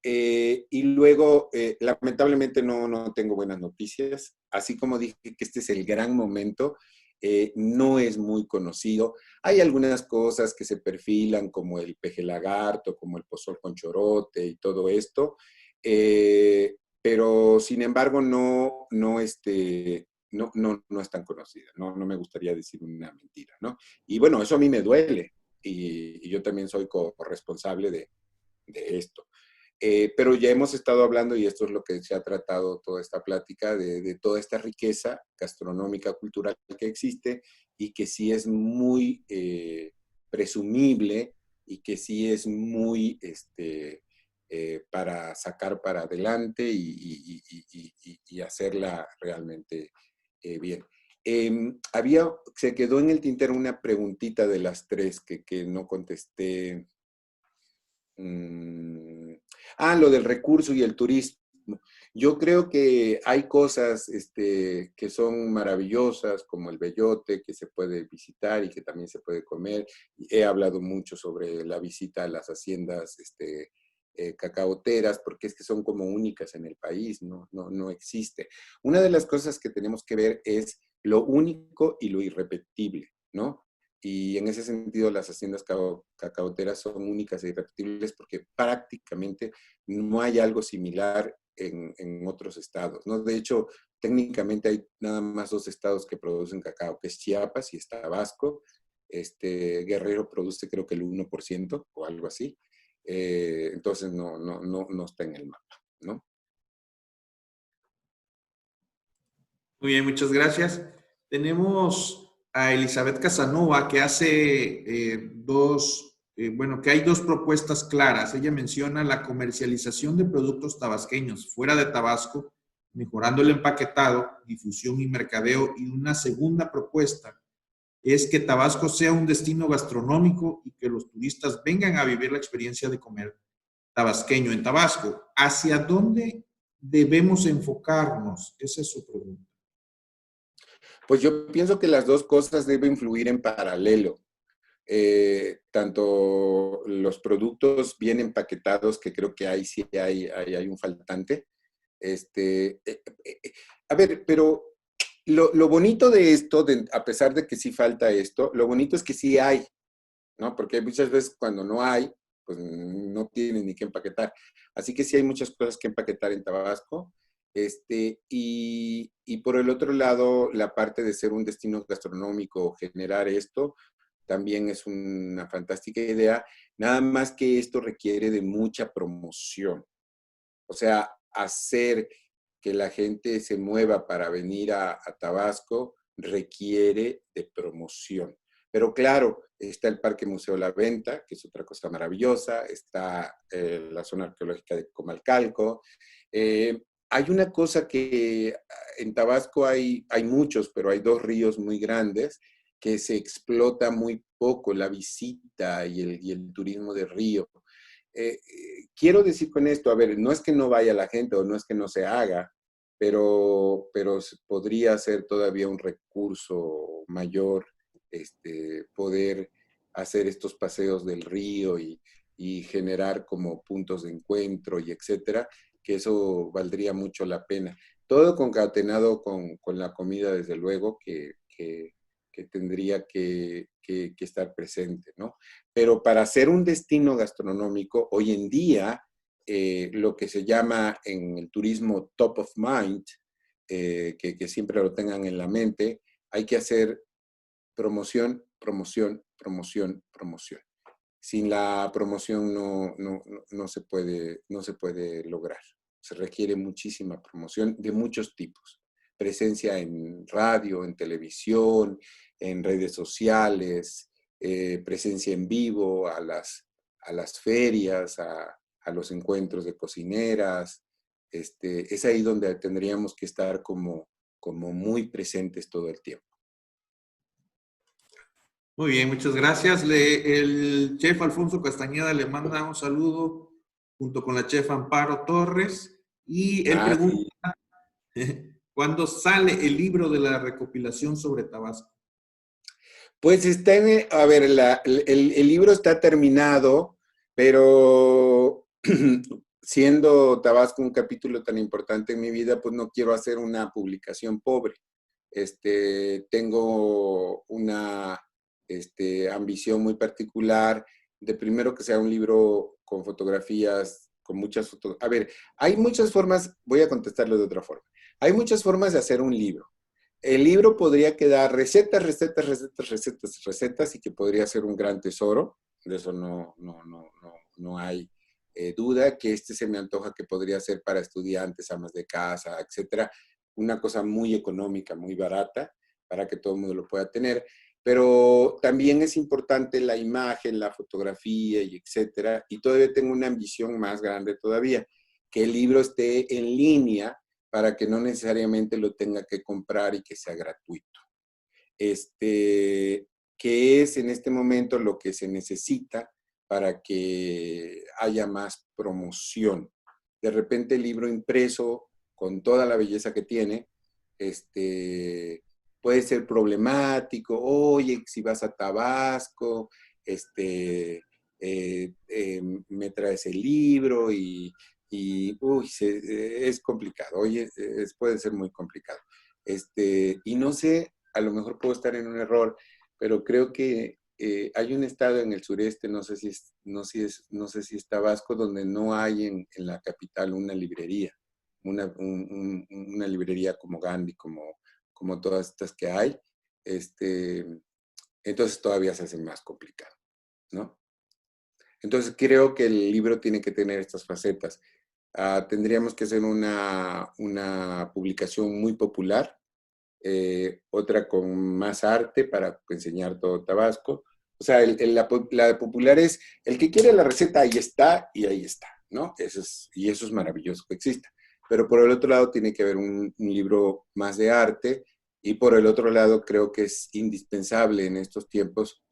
Y luego, lamentablemente no tengo buenas noticias. Así como dije que este es el gran momento, no es muy conocido. Hay algunas cosas que se perfilan como el peje lagarto, como el pozol con chorote y todo esto, pero sin embargo no es tan conocida. No me gustaría decir una mentira, ¿no? Y bueno, eso a mí me duele y yo también soy corresponsable de esto. Pero ya hemos estado hablando, y esto es lo que se ha tratado toda esta plática, de toda esta riqueza gastronómica, cultural que existe y que sí es muy presumible y que sí es muy para sacar para adelante y hacerla realmente bien. Se quedó en el tintero una preguntita de las 3 que no contesté. Lo del recurso y el turismo. Yo creo que hay cosas que son maravillosas, como el bellote, que se puede visitar y que también se puede comer. He hablado mucho sobre la visita a las haciendas cacaoteras, porque es que son como únicas en el país, no existe. Una de las cosas que tenemos que ver es lo único y lo irrepetible, ¿no? Y en ese sentido, las haciendas cacaoteras son únicas e irrepetibles porque prácticamente no hay algo similar en otros estados, ¿no? De hecho, técnicamente hay nada más 2 estados que producen cacao, que es Chiapas y es Tabasco. Guerrero produce creo que el 1% o algo así. Entonces no está en el mapa, ¿no? Muy bien, muchas gracias. Tenemos a Elizabeth Casanova que hace que hay 2 propuestas claras. Ella menciona la comercialización de productos tabasqueños fuera de Tabasco, mejorando el empaquetado, difusión y mercadeo. Y una segunda propuesta es que Tabasco sea un destino gastronómico y que los turistas vengan a vivir la experiencia de comer tabasqueño en Tabasco. ¿Hacia dónde debemos enfocarnos? Esa es su pregunta. Pues yo pienso que las 2 cosas deben fluir en paralelo. Tanto los productos bien empaquetados, que creo que ahí sí hay un faltante. A ver, pero lo bonito de esto, a pesar de que sí falta esto, lo bonito es que sí hay, ¿no? Porque muchas veces cuando no hay, pues no tienen ni qué empaquetar. Así que sí hay muchas cosas que empaquetar en Tabasco. Y por el otro lado, la parte de ser un destino gastronómico, generar esto, también es una fantástica idea, nada más que esto requiere de mucha promoción. O sea, hacer que la gente se mueva para venir a Tabasco requiere de promoción. Pero claro, está el Parque Museo La Venta, que es otra cosa maravillosa, está la zona arqueológica de Comalcalco. Hay una cosa que en Tabasco hay muchos, pero hay 2 ríos muy grandes que se explota muy poco, la visita y el turismo de río. Quiero decir con esto, a ver, no es que no vaya la gente o no es que no se haga, pero podría ser todavía un recurso mayor poder hacer estos paseos del río y generar como puntos de encuentro y etcétera, que eso valdría mucho la pena. Todo concatenado con la comida, desde luego, que tendría que estar presente, ¿no? Pero para ser un destino gastronómico, hoy en día, lo que se llama en el turismo top of mind, que siempre lo tengan en la mente, hay que hacer promoción, promoción, promoción, promoción. Sin la promoción no se puede lograr. Se requiere muchísima promoción de muchos tipos. Presencia en radio, en televisión, en redes sociales, presencia en vivo a las ferias, a los encuentros de cocineras. Es ahí donde tendríamos que estar como muy presentes todo el tiempo. Muy bien, muchas gracias. El chef Alfonso Castañeda le manda un saludo junto con la chef Amparo Torres y él pregunta, sí. ¿Cuándo sale el libro de la recopilación sobre Tabasco? Pues está a ver, el libro está terminado, pero siendo Tabasco un capítulo tan importante en mi vida, pues no quiero hacer una publicación pobre. Tengo una ambición muy particular de primero que sea un libro con fotografías, con muchas fotos. A ver, hay muchas formas, voy a contestarlo de otra forma. Hay muchas formas de hacer un libro. El libro podría quedar recetas, recetas, recetas, recetas, recetas, y que podría ser un gran tesoro. De eso no hay duda. Que se me antoja que podría ser para estudiantes, amas de casa, etcétera. Una cosa muy económica, muy barata, para que todo el mundo lo pueda tener. Pero también es importante la imagen, la fotografía y etcétera. Y todavía tengo una ambición más grande todavía, que el libro esté en línea para que no necesariamente lo tenga que comprar y que sea gratuito. Que es en este momento lo que se necesita para que haya más promoción. De repente el libro impreso, con toda la belleza que tiene, puede ser problemático. Oye, si vas a Tabasco, me traes el libro y uy, es complicado. Oye, puede ser muy complicado. Y no sé, a lo mejor puedo estar en un error, pero creo que hay un estado en el sureste, no sé si es Tabasco, donde no hay en la capital una librería, una librería como Gandhi, como todas estas que hay. Entonces todavía se hace más complicado, ¿no? Entonces creo que el libro tiene que tener estas facetas. Tendríamos que hacer una publicación muy popular, otra con más arte para enseñar todo Tabasco. O sea, la de popular es, el que quiere la receta, ahí está, ¿no? Eso es maravilloso que exista. Pero por el otro lado tiene que haber un libro más de arte, y por el otro lado creo que es indispensable en estos tiempos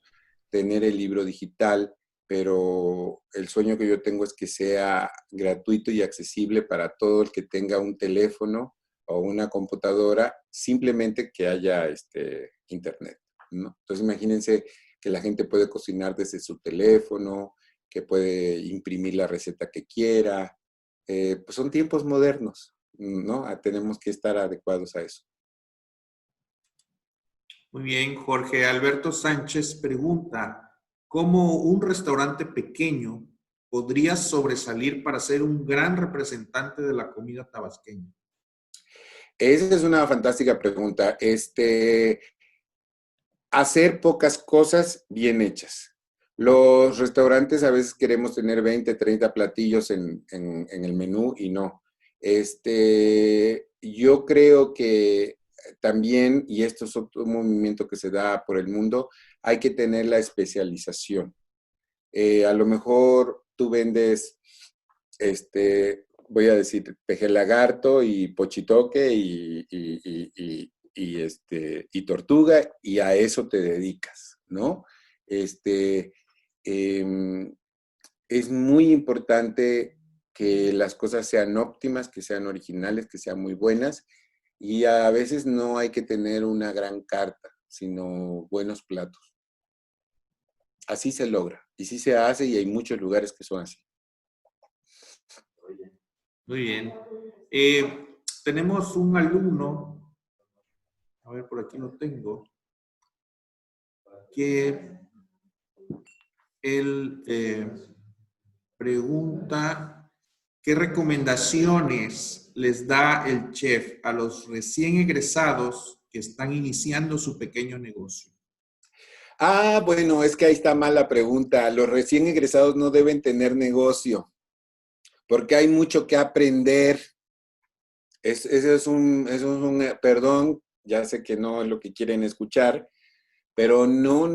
tener el libro digital, pero el sueño que yo tengo es que sea gratuito y accesible para todo el que tenga un teléfono o una computadora, simplemente que haya internet, ¿no? Entonces imagínense que la gente puede cocinar desde su teléfono, que puede imprimir la receta que quiera. Pues son tiempos modernos, ¿no? Tenemos que estar adecuados a eso. Muy bien, Jorge Alberto Sánchez pregunta, ¿cómo un restaurante pequeño podría sobresalir para ser un gran representante de la comida tabasqueña? Esa es una fantástica pregunta. Hacer pocas cosas bien hechas. Los restaurantes a veces queremos tener 20, 30 platillos en el menú y no. Yo creo que también, y esto es otro movimiento que se da por el mundo, hay que tener la especialización. A lo mejor tú vendes, voy a decir, peje lagarto y pochitoque y tortuga, y a eso te dedicas, ¿no? Es muy importante que las cosas sean óptimas, que sean originales, que sean muy buenas, y a veces no hay que tener una gran carta, sino buenos platos. Así se logra, y sí se hace, y hay muchos lugares que son así. Muy bien. Tenemos un alumno, a ver, por aquí lo tengo, que él pregunta, ¿qué recomendaciones les da el chef a los recién egresados que están iniciando su pequeño negocio? Ah, bueno, es que ahí está mal la pregunta. Los recién egresados no deben tener negocio, porque hay mucho que aprender. Perdón, ya sé que no es lo que quieren escuchar, pero no.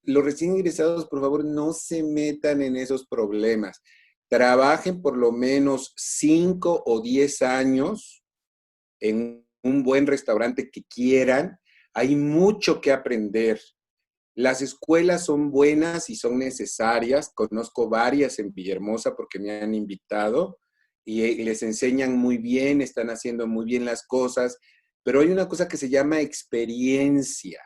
Los recién ingresados, por favor, no se metan en esos problemas. Trabajen por lo menos 5 o 10 años en un buen restaurante que quieran. Hay mucho que aprender. Las escuelas son buenas y son necesarias. Conozco varias en Villahermosa porque me han invitado y les enseñan muy bien, están haciendo muy bien las cosas, pero hay una cosa que se llama experiencia.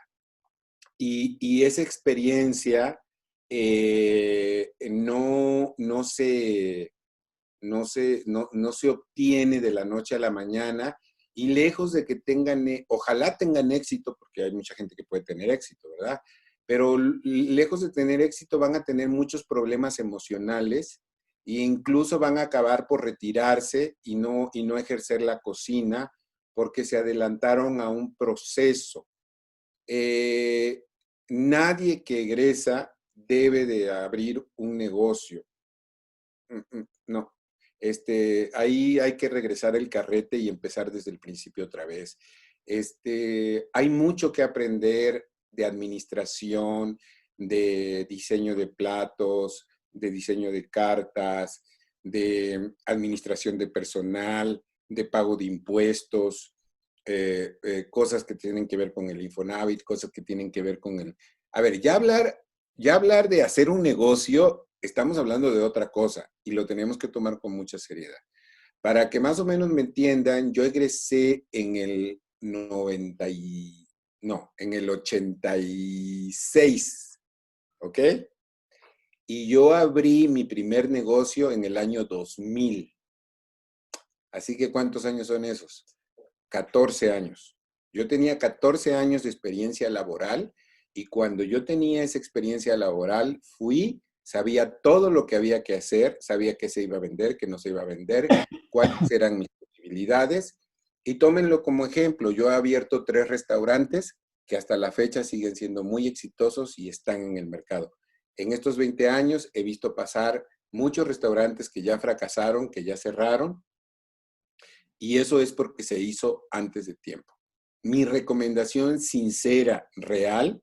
Y esa experiencia no se obtiene de la noche a la mañana, y lejos de que ojalá tengan éxito, porque hay mucha gente que puede tener éxito, ¿verdad? Pero lejos de tener éxito van a tener muchos problemas emocionales e incluso van a acabar por retirarse y no ejercer la cocina porque se adelantaron a un proceso. Nadie que egresa debe de abrir un negocio. No. Ahí hay que regresar el carrete y empezar desde el principio otra vez. Hay mucho que aprender de administración, de diseño de platos, de diseño de cartas, de administración de personal, de pago de impuestos, cosas que tienen que ver con el Infonavit, cosas que tienen que ver con el... A ver, ya hablar de hacer un negocio, estamos hablando de otra cosa y lo tenemos que tomar con mucha seriedad. Para que más o menos me entiendan, yo egresé en el 86, ¿ok? Y yo abrí mi primer negocio en el año 2000. Así que, ¿cuántos años son esos? 14 años. Yo tenía 14 años de experiencia laboral, y cuando yo tenía esa experiencia laboral, sabía todo lo que había que hacer, sabía qué se iba a vender, qué no se iba a vender, cuáles eran mis posibilidades. Y tómenlo como ejemplo, yo he abierto 3 restaurantes que hasta la fecha siguen siendo muy exitosos y están en el mercado. En estos 20 años he visto pasar muchos restaurantes que ya fracasaron, que ya cerraron, y eso es porque se hizo antes de tiempo. Mi recomendación sincera, real,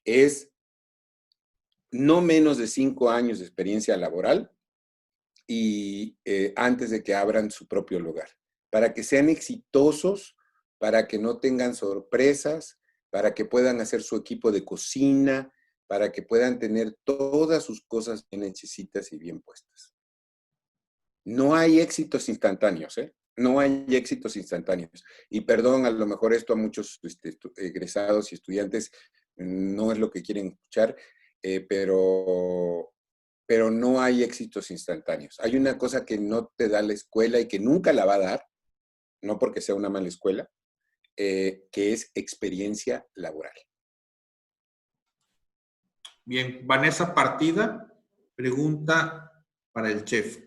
es no menos de 5 años de experiencia laboral y antes de que abran su propio lugar, para que sean exitosos, para que no tengan sorpresas, para que puedan hacer su equipo de cocina, para que puedan tener todas sus cosas bien hechecitas y bien puestas. No hay éxitos instantáneos, ¿eh? No hay éxitos instantáneos. Y perdón, a lo mejor esto a muchos egresados y estudiantes no es lo que quieren escuchar, pero no hay éxitos instantáneos. Hay una cosa que no te da la escuela y que nunca la va a dar, no porque sea una mala escuela, que es experiencia laboral. Bien, Vanessa Partida pregunta para el chef.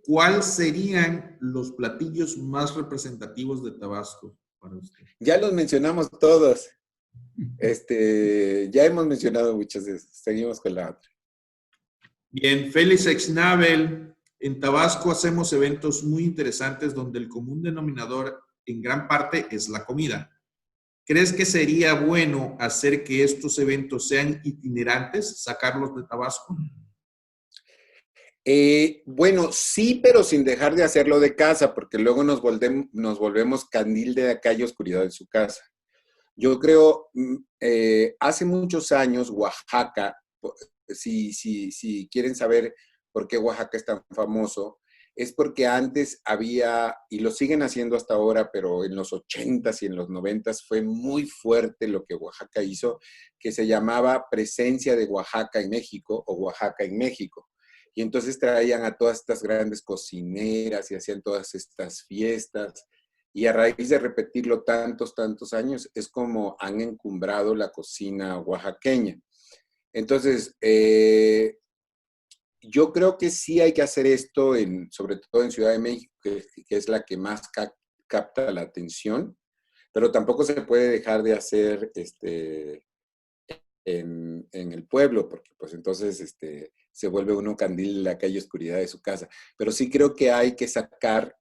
¿Cuáles serían los platillos más representativos de Tabasco para usted? Ya los mencionamos todos. Ya hemos mencionado muchas veces. Seguimos con la otra. Bien, Félix Exnabel. En Tabasco hacemos eventos muy interesantes donde el común denominador en gran parte es la comida. ¿Crees que sería bueno hacer que estos eventos sean itinerantes, sacarlos de Tabasco? Bueno, sí, pero sin dejar de hacerlo de casa, porque luego nos volvemos candil de la calle, oscuridad de su casa. Yo creo, hace muchos años, Oaxaca, si quieren saber por qué Oaxaca es tan famoso, es porque antes había, y lo siguen haciendo hasta ahora, pero en los 80s y en los 90s fue muy fuerte lo que Oaxaca hizo, que se llamaba Presencia de Oaxaca en México o Oaxaca en México. Y entonces traían a todas estas grandes cocineras y hacían todas estas fiestas. Y a raíz de repetirlo tantos años, es como han encumbrado la cocina oaxaqueña. Entonces, yo creo que sí hay que hacer esto, sobre todo en Ciudad de México, que es la que más capta la atención, pero tampoco se puede dejar de hacer en el pueblo, porque pues entonces se vuelve uno candil en la calle oscuridad de su casa. Pero sí creo que hay que sacar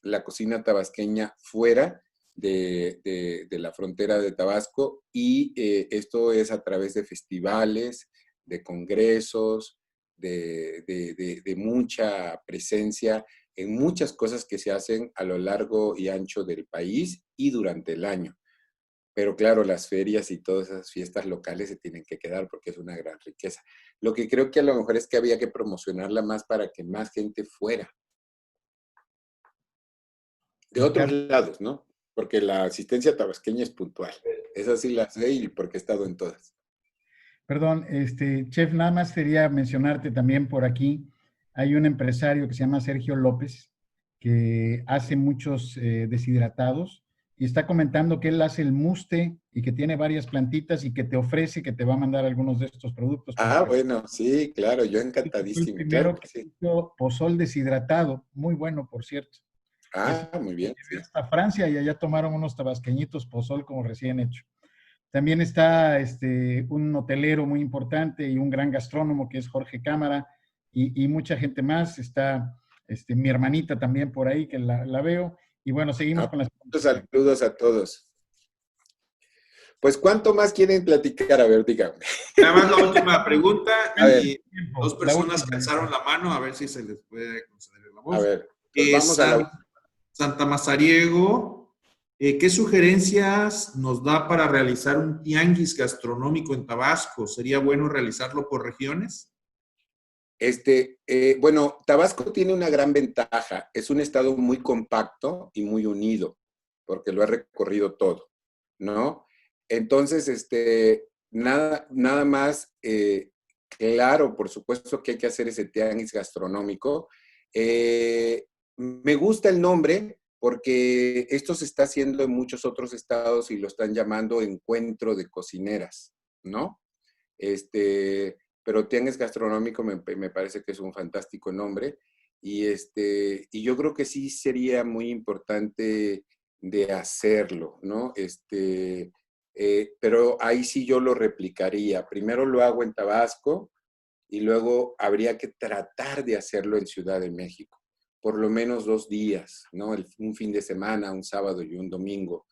la cocina tabasqueña fuera de la frontera de Tabasco y esto es a través de festivales, de congresos, de mucha presencia en muchas cosas que se hacen a lo largo y ancho del país y durante el año. Pero claro, las ferias y todas esas fiestas locales se tienen que quedar porque es una gran riqueza. Lo que creo que a lo mejor es que había que promocionarla más para que más gente fuera de otros Ricardo, lados, ¿no? Porque la asistencia tabasqueña es puntual. Esa sí la sé y porque he estado en todas. perdón, chef, nada más quería mencionarte también por aquí. Hay un empresario que se llama Sergio López, que hace muchos deshidratados y está comentando que él hace el muste y que tiene varias plantitas y que te ofrece que te va a mandar algunos de estos productos para Ah, que... bueno, sí, claro, yo Fue el encantadísimo, claro primero que que sí. hizo pozol deshidratado, muy bueno, por cierto. Ese Ah, muy bien, llevé sí. hasta Francia y allá tomaron unos tabasqueñitos pozol como recién hecho. También está un hotelero muy importante y un gran gastrónomo que es Jorge Cámara y mucha gente más. Está mi hermanita también por ahí que la veo. Y bueno, seguimos Ah, con las muchos preguntas. saludos a todos. Pues, ¿cuánto más quieren platicar? A ver, díganme. Nada más la última pregunta A ver, y dos La personas que última. alzaron la mano, a ver si se les puede conceder la a voz. ver, pues vamos a la... Santa Mazariego, ¿qué sugerencias nos da para realizar un tianguis gastronómico en Tabasco? ¿Sería bueno realizarlo por regiones? Bueno, Tabasco tiene una gran ventaja. Es un estado muy compacto y muy unido, porque lo ha recorrido todo, ¿no? Entonces, nada más, claro, por supuesto que hay que hacer ese tianguis gastronómico. Me gusta el nombre porque esto se está haciendo en muchos otros estados y lo están llamando Encuentro de Cocineras, ¿no? Pero Tianguis Gastronómico me parece que es un fantástico nombre y yo creo que sí sería muy importante de hacerlo, ¿no? Pero ahí sí yo lo replicaría. Primero lo hago en Tabasco y luego habría que tratar de hacerlo en Ciudad de México, por lo menos 2 días, ¿no? Un fin de semana, un sábado y un domingo.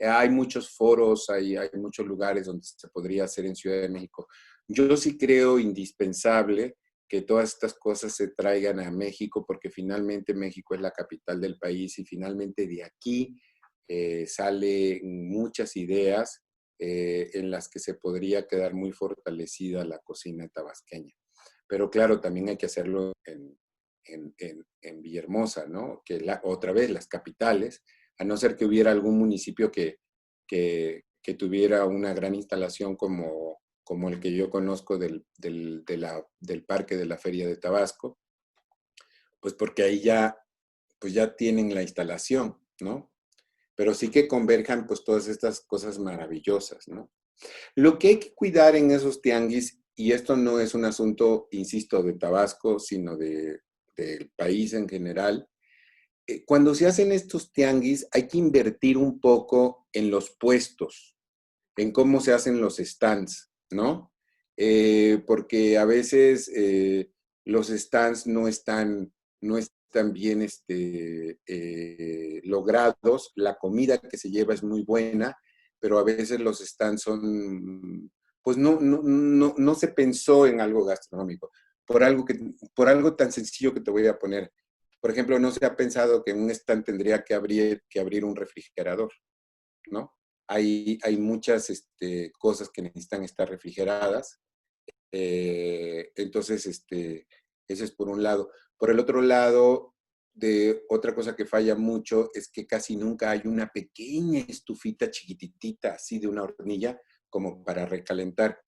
Hay muchos foros, hay muchos lugares donde se podría hacer en Ciudad de México. Yo sí creo indispensable que todas estas cosas se traigan a México porque finalmente México es la capital del país y finalmente de aquí salen muchas ideas en las que se podría quedar muy fortalecida la cocina tabasqueña. Pero claro, también hay que hacerlo en Villahermosa, ¿no? Que otra vez las capitales, a no ser que hubiera algún municipio que tuviera una gran instalación como el que yo conozco del Parque de la Feria de Tabasco, pues porque ahí pues ya tienen la instalación, ¿no? Pero sí que converjan pues todas estas cosas maravillosas, ¿no? Lo que hay que cuidar en esos tianguis, y esto no es un asunto, insisto, de Tabasco, sino del país en general, cuando se hacen estos tianguis hay que invertir un poco en los puestos, en cómo se hacen los stands, ¿no? Porque a veces los stands no están bien logrados, la comida que se lleva es muy buena, pero a veces los stands son, pues no se pensó en algo gastronómico, por algo tan sencillo que te voy a poner. Por ejemplo, no se ha pensado que en un stand tendría que abrir un refrigerador, ¿no? Hay muchas cosas que necesitan estar refrigeradas. Entonces, ese es por un lado. Por el otro lado, otra cosa que falla mucho es que casi nunca hay una pequeña estufita chiquititita, así de una hornilla, como para recalentar.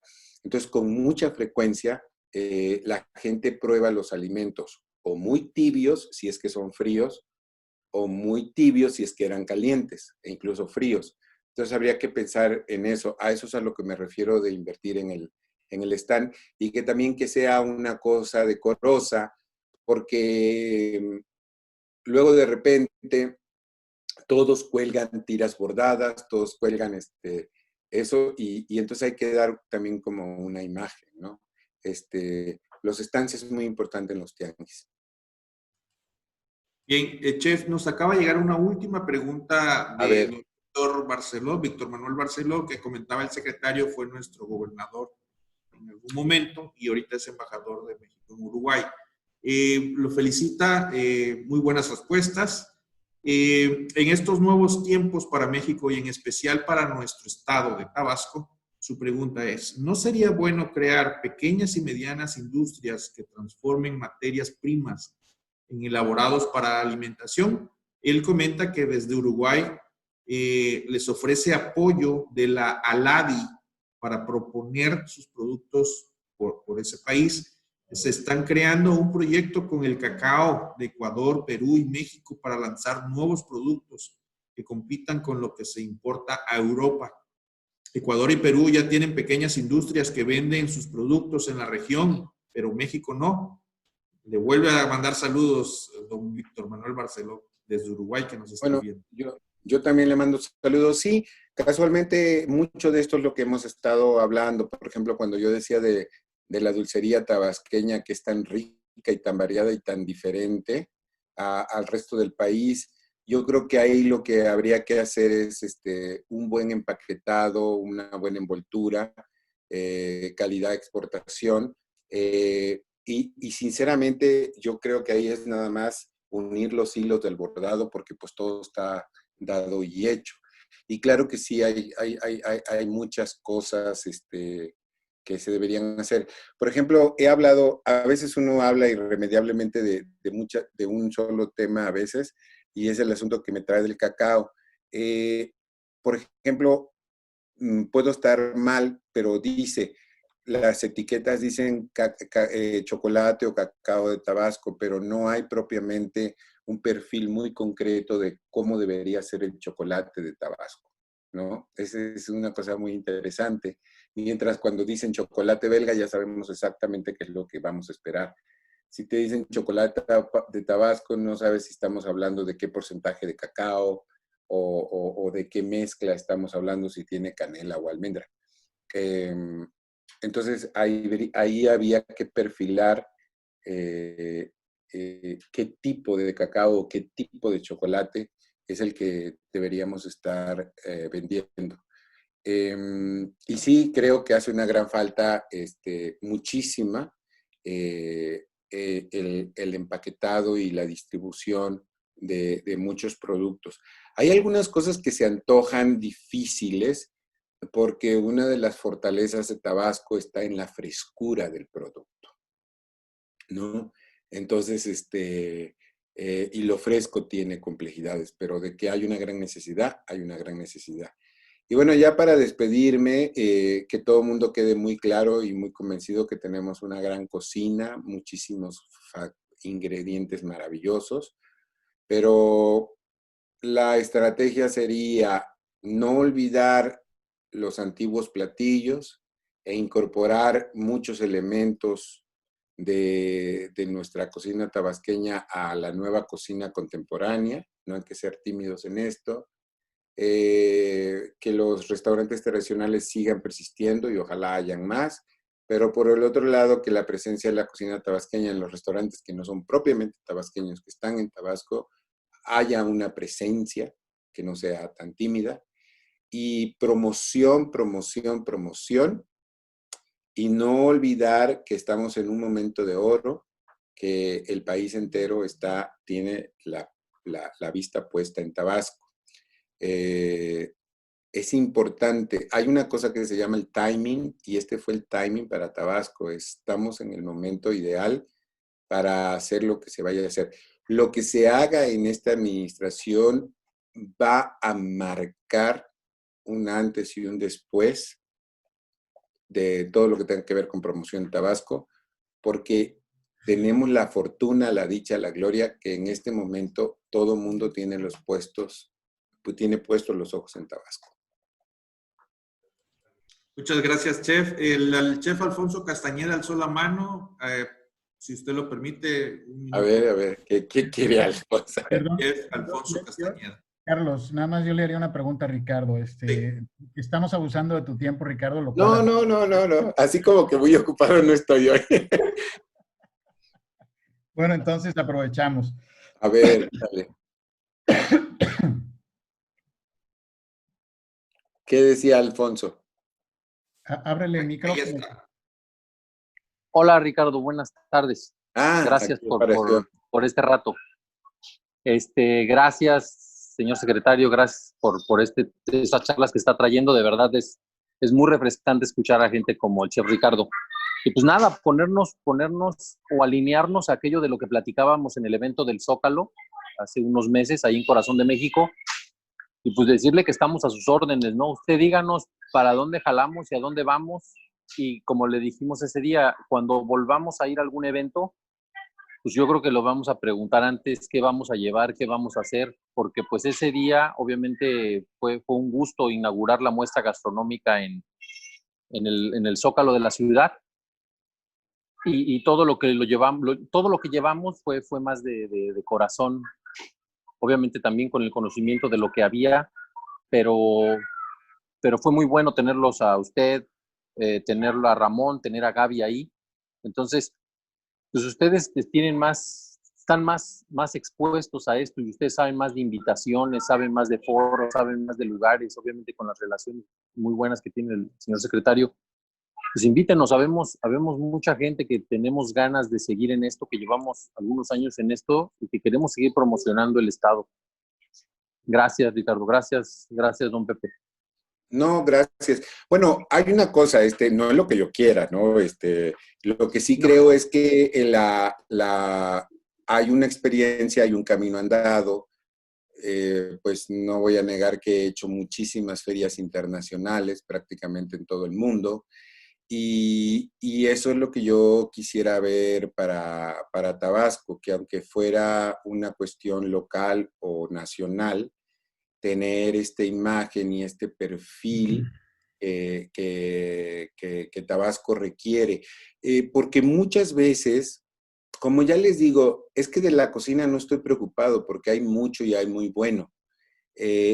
Entonces, con mucha frecuencia, la gente prueba los alimentos o muy tibios, si es que son fríos, o muy tibios, si es que eran calientes, e incluso fríos. Entonces, habría que pensar en eso. A eso es a lo que me refiero de invertir en el stand, y que también que sea una cosa decorosa, porque luego de repente todos cuelgan tiras bordadas, todos cuelgan eso, y entonces hay que dar también como una imagen, ¿no? Los stands es muy importante en los tianguis. Bien, chef, nos acaba de llegar una última pregunta A de ver, Víctor Barceló, Víctor Manuel Barceló, que comentaba el secretario, fue nuestro gobernador en algún momento y ahorita es embajador de México en Uruguay. Lo felicita, muy buenas respuestas. En estos nuevos tiempos para México y en especial para nuestro estado de Tabasco, su pregunta es, ¿no sería bueno crear pequeñas y medianas industrias que transformen materias primas en elaborados para alimentación? Él comenta que desde Uruguay les ofrece apoyo de la ALADI para proponer sus productos por ese país. Se están creando un proyecto con el cacao de Ecuador, Perú y México para lanzar nuevos productos que compitan con lo que se importa a Europa. Ecuador y Perú ya tienen pequeñas industrias que venden sus productos en la región, pero México no. Le vuelve a mandar saludos don Víctor Manuel Barceló desde Uruguay, que nos está bueno, viendo. yo también le mando saludos. Sí, casualmente mucho de esto es lo que hemos estado hablando. Por ejemplo, cuando yo decía de la dulcería tabasqueña, que es tan rica y tan variada y tan diferente al resto del país, yo creo que ahí lo que habría que hacer es un buen empaquetado, una buena envoltura, calidad de exportación. Y sinceramente yo creo que ahí es nada más unir los hilos del bordado, porque pues todo está dado y hecho. Y claro que sí, hay muchas cosas que se deberían hacer. Por ejemplo, a veces uno habla irremediablemente de un solo tema a veces, y es el asunto que me trae del cacao. Por ejemplo, puedo estar mal, pero las etiquetas dicen chocolate o cacao de Tabasco, pero no hay propiamente un perfil muy concreto de cómo debería ser el chocolate de Tabasco, ¿no? Esa es una cosa muy interesante. Mientras cuando dicen chocolate belga ya sabemos exactamente qué es lo que vamos a esperar. Si te dicen chocolate de Tabasco, no sabes si estamos hablando de qué porcentaje de cacao o de qué mezcla estamos hablando, si tiene canela o almendra. Entonces, ahí había que perfilar qué tipo de cacao, qué tipo de chocolate es el que deberíamos estar vendiendo. Y sí, creo que hace una gran falta, muchísima, el empaquetado y la distribución de muchos productos. Hay algunas cosas que se antojan difíciles, porque una de las fortalezas de Tabasco está en la frescura del producto, ¿no? Entonces, y lo fresco tiene complejidades, pero de que hay una gran necesidad, hay una gran necesidad. Y bueno, ya para despedirme, que todo el mundo quede muy claro y muy convencido que tenemos una gran cocina, muchísimos ingredientes maravillosos, pero la estrategia sería no olvidar los antiguos platillos e incorporar muchos elementos de nuestra cocina tabasqueña a la nueva cocina contemporánea. No hay que ser tímidos en esto. Que los restaurantes tradicionales sigan persistiendo y ojalá hayan más, pero por el otro lado que la presencia de la cocina tabasqueña en los restaurantes que no son propiamente tabasqueños, que están en Tabasco, haya una presencia que no sea tan tímida. y promoción, promoción, promoción, y no olvidar que estamos en un momento de oro, que el país entero tiene la vista puesta en Tabasco. Es importante, hay una cosa que se llama el timing, y este fue el timing para Tabasco. Estamos en el momento ideal para hacer lo que se vaya a hacer. Lo que se haga en esta administración va a marcar un antes y un después de todo lo que tenga que ver con promoción en Tabasco, porque tenemos la fortuna, la dicha, la gloria, que en este momento todo mundo tiene tiene puestos los ojos en Tabasco. Muchas gracias, chef. El chef Alfonso Castañeda alzó la mano. Si usted lo permite. A ver, ¿qué quiere Alfonso? Perdón. Chef Alfonso Castañeda. Carlos, nada más yo le haría una pregunta a Ricardo. Sí. ¿Estamos abusando de tu tiempo, Ricardo? No. Así como que muy ocupado no estoy hoy. Bueno, entonces aprovechamos. A ver, dale. ¿Qué decía Alfonso? Ábrele el micrófono. Hola, Ricardo, buenas tardes. Ah, gracias por este rato. Gracias, señor secretario, gracias por estas charlas que está trayendo. De verdad es muy refrescante escuchar a gente como el chef Ricardo. Y pues nada, ponernos o alinearnos a aquello de lo que platicábamos en el evento del Zócalo hace unos meses, ahí en Corazón de México, y pues decirle que estamos a sus órdenes, ¿no? Usted díganos para dónde jalamos y a dónde vamos, y como le dijimos ese día, cuando volvamos a ir a algún evento, pues yo creo que lo vamos a preguntar antes qué vamos a llevar, qué vamos a hacer, porque pues ese día obviamente fue un gusto inaugurar la muestra gastronómica en el Zócalo de la ciudad, y todo lo que llevamos fue más de corazón, obviamente también con el conocimiento de lo que había, pero fue muy bueno tenerlos a usted, tenerlo a Ramón, tener a Gaby ahí. Entonces, pues ustedes están más expuestos a esto, y ustedes saben más de invitaciones, saben más de foros, saben más de lugares, obviamente con las relaciones muy buenas que tiene el señor secretario. Pues invítenos, sabemos mucha gente que tenemos ganas de seguir en esto, que llevamos algunos años en esto y que queremos seguir promocionando el Estado. Gracias, Ricardo. Gracias, don Pepe. No, gracias. Bueno, hay una cosa, no es lo que yo quiera, ¿no? Lo que sí creo es que hay una experiencia, hay un camino andado. Pues no voy a negar que he hecho muchísimas ferias internacionales, prácticamente en todo el mundo, y eso es lo que yo quisiera ver para Tabasco, que aunque fuera una cuestión local o nacional, tener esta imagen y este perfil que Tabasco requiere. Porque muchas veces, como ya les digo, es que de la cocina no estoy preocupado porque hay mucho y hay muy bueno.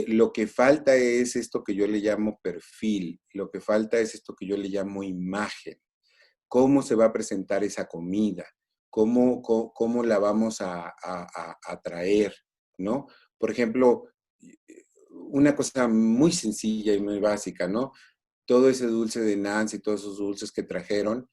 Lo que falta es esto que yo le llamo perfil, lo que falta es esto que yo le llamo imagen. ¿Cómo se va a presentar esa comida? ¿Cómo la vamos a traer? ¿No? Por ejemplo, una cosa muy sencilla y muy básica, ¿no? Todo ese dulce de Nancy, todos esos dulces que trajeron,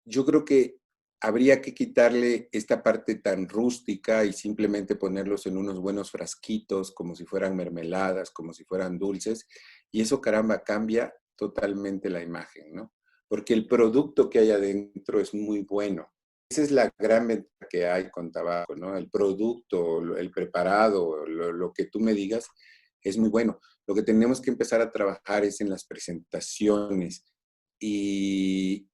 yo creo que habría que quitarle esta parte tan rústica y simplemente ponerlos en unos buenos frasquitos, como si fueran mermeladas, como si fueran dulces, y eso, caramba, cambia totalmente la imagen, ¿no? Porque el producto que hay adentro es muy bueno. Esa es la gran ventaja que hay con Tabasco, ¿no? El producto, el preparado, lo que tú me digas, es muy bueno. Lo que tenemos que empezar a trabajar es en las presentaciones. Y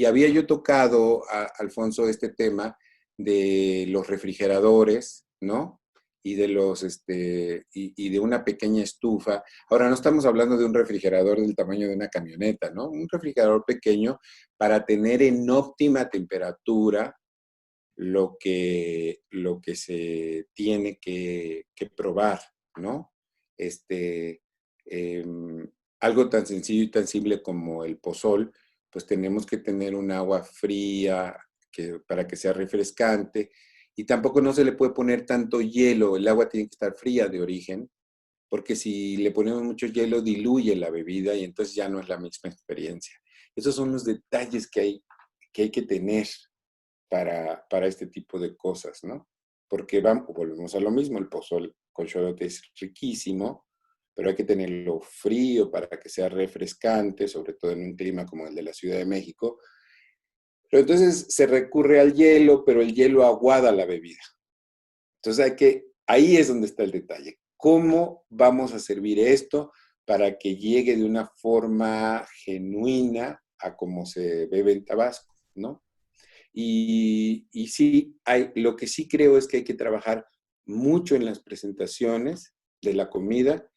había yo tocado, Alfonso, este tema de los refrigeradores, ¿no? Y de y de una pequeña estufa. Ahora, no estamos hablando de un refrigerador del tamaño de una camioneta, ¿no? Un refrigerador pequeño para tener en óptima temperatura lo que se tiene que probar, ¿no? Algo tan sencillo y tan simple como el pozol, pues tenemos que tener un agua fría para que sea refrescante, Y tampoco no se le puede poner tanto hielo, el agua tiene que estar fría de origen, porque si le ponemos mucho hielo diluye la bebida y entonces ya no es la misma experiencia. Esos son los detalles que hay que tener para este tipo de cosas, ¿no? Porque volvemos a lo mismo, el pozole con sholote es riquísimo, pero hay que tenerlo frío para que sea refrescante, sobre todo en un clima como el de la Ciudad de México. Pero entonces se recurre al hielo, pero el hielo aguada la bebida. Entonces ahí es donde está el detalle. ¿Cómo vamos a servir esto para que llegue de una forma genuina a cómo se bebe en Tabasco, ¿no? Y sí, lo que sí creo es que hay que trabajar mucho en las presentaciones de la comida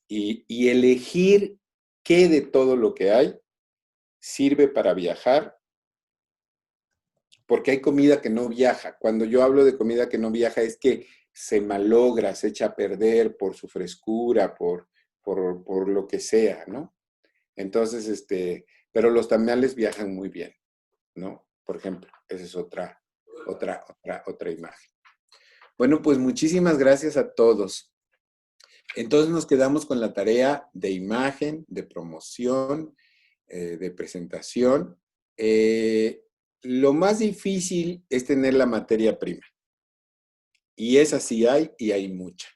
y elegir qué de todo lo que hay sirve para viajar, porque hay comida que no viaja. Cuando yo hablo de comida que no viaja es que se malogra, se echa a perder por su frescura, por lo que sea, ¿no? Entonces, pero los tamales viajan muy bien, ¿no? Por ejemplo, esa es otra imagen. Bueno, pues muchísimas gracias a todos. Entonces nos quedamos con la tarea de imagen, de promoción, de presentación. Lo más difícil es tener la materia prima. Y esa sí hay, y hay mucha,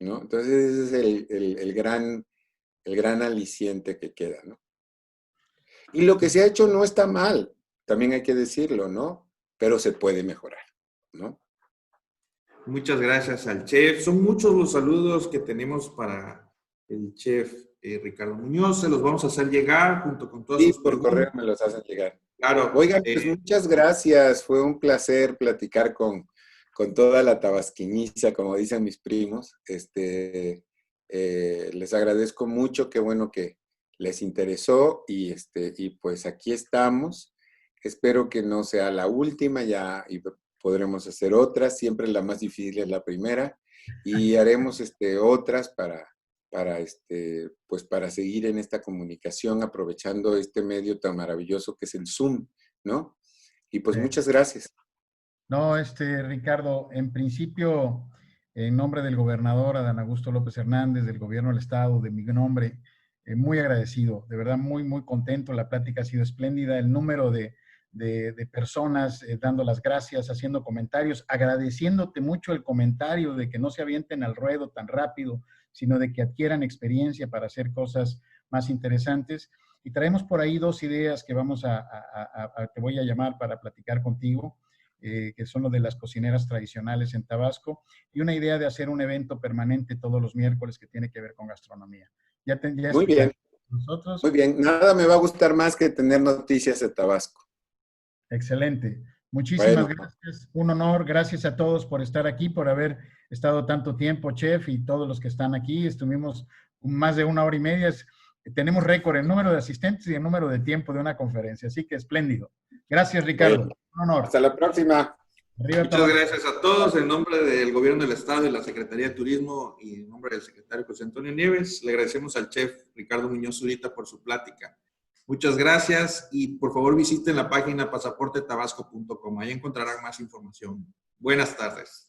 ¿no? Entonces ese es el gran aliciente que queda, ¿no? Y lo que se ha hecho no está mal, también hay que decirlo, ¿no? Pero se puede mejorar, ¿no? Muchas gracias al chef. Son muchos los saludos que tenemos para el chef Ricardo Muñoz. Se los vamos a hacer llegar junto con todas Sí, sus por preguntas. correo me los hacen llegar. Claro. Oigan, pues muchas gracias. Fue un placer platicar con toda la tabasquiniza, como dicen mis primos. Les agradezco mucho, qué bueno que les interesó y pues aquí estamos. Espero que no sea la última ya y podremos hacer otras. Siempre la más difícil es la primera y haremos otras pues para seguir en esta comunicación aprovechando este medio tan maravilloso que es el Zoom, ¿no? Y pues muchas gracias. No, Ricardo, en principio, en nombre del gobernador Adán Augusto López Hernández, del gobierno del estado, de mi nombre, muy agradecido, de verdad muy, muy contento. La plática ha sido espléndida, el número de personas dando las gracias, haciendo comentarios, agradeciéndote mucho el comentario de que no se avienten al ruedo tan rápido, sino de que adquieran experiencia para hacer cosas más interesantes. Y traemos por ahí dos ideas que te voy a llamar para platicar contigo. Que son los de las cocineras tradicionales en Tabasco, y una idea de hacer un evento permanente todos los miércoles que tiene que ver con gastronomía. Ya Muy bien, nosotros. muy bien. Nada me va a gustar más que tener noticias de Tabasco. Excelente. Muchísimas Bueno. Gracias. Un honor. Gracias a todos por estar aquí, por haber estado tanto tiempo, chef, y todos los que están aquí. Estuvimos más de 1 hora y media. Tenemos récord en número de asistentes y en número de tiempo de una conferencia, así que espléndido. Gracias, Ricardo. Bueno, un honor. Hasta la próxima. Arriba, Muchas gracias a todos. En nombre del Gobierno del Estado y la Secretaría de Turismo y en nombre del secretario José Antonio Nieves, le agradecemos al chef Ricardo Muñoz Zurita por su plática. Muchas gracias y por favor visiten la página pasaportetabasco.com. Ahí encontrarán más información. Buenas tardes.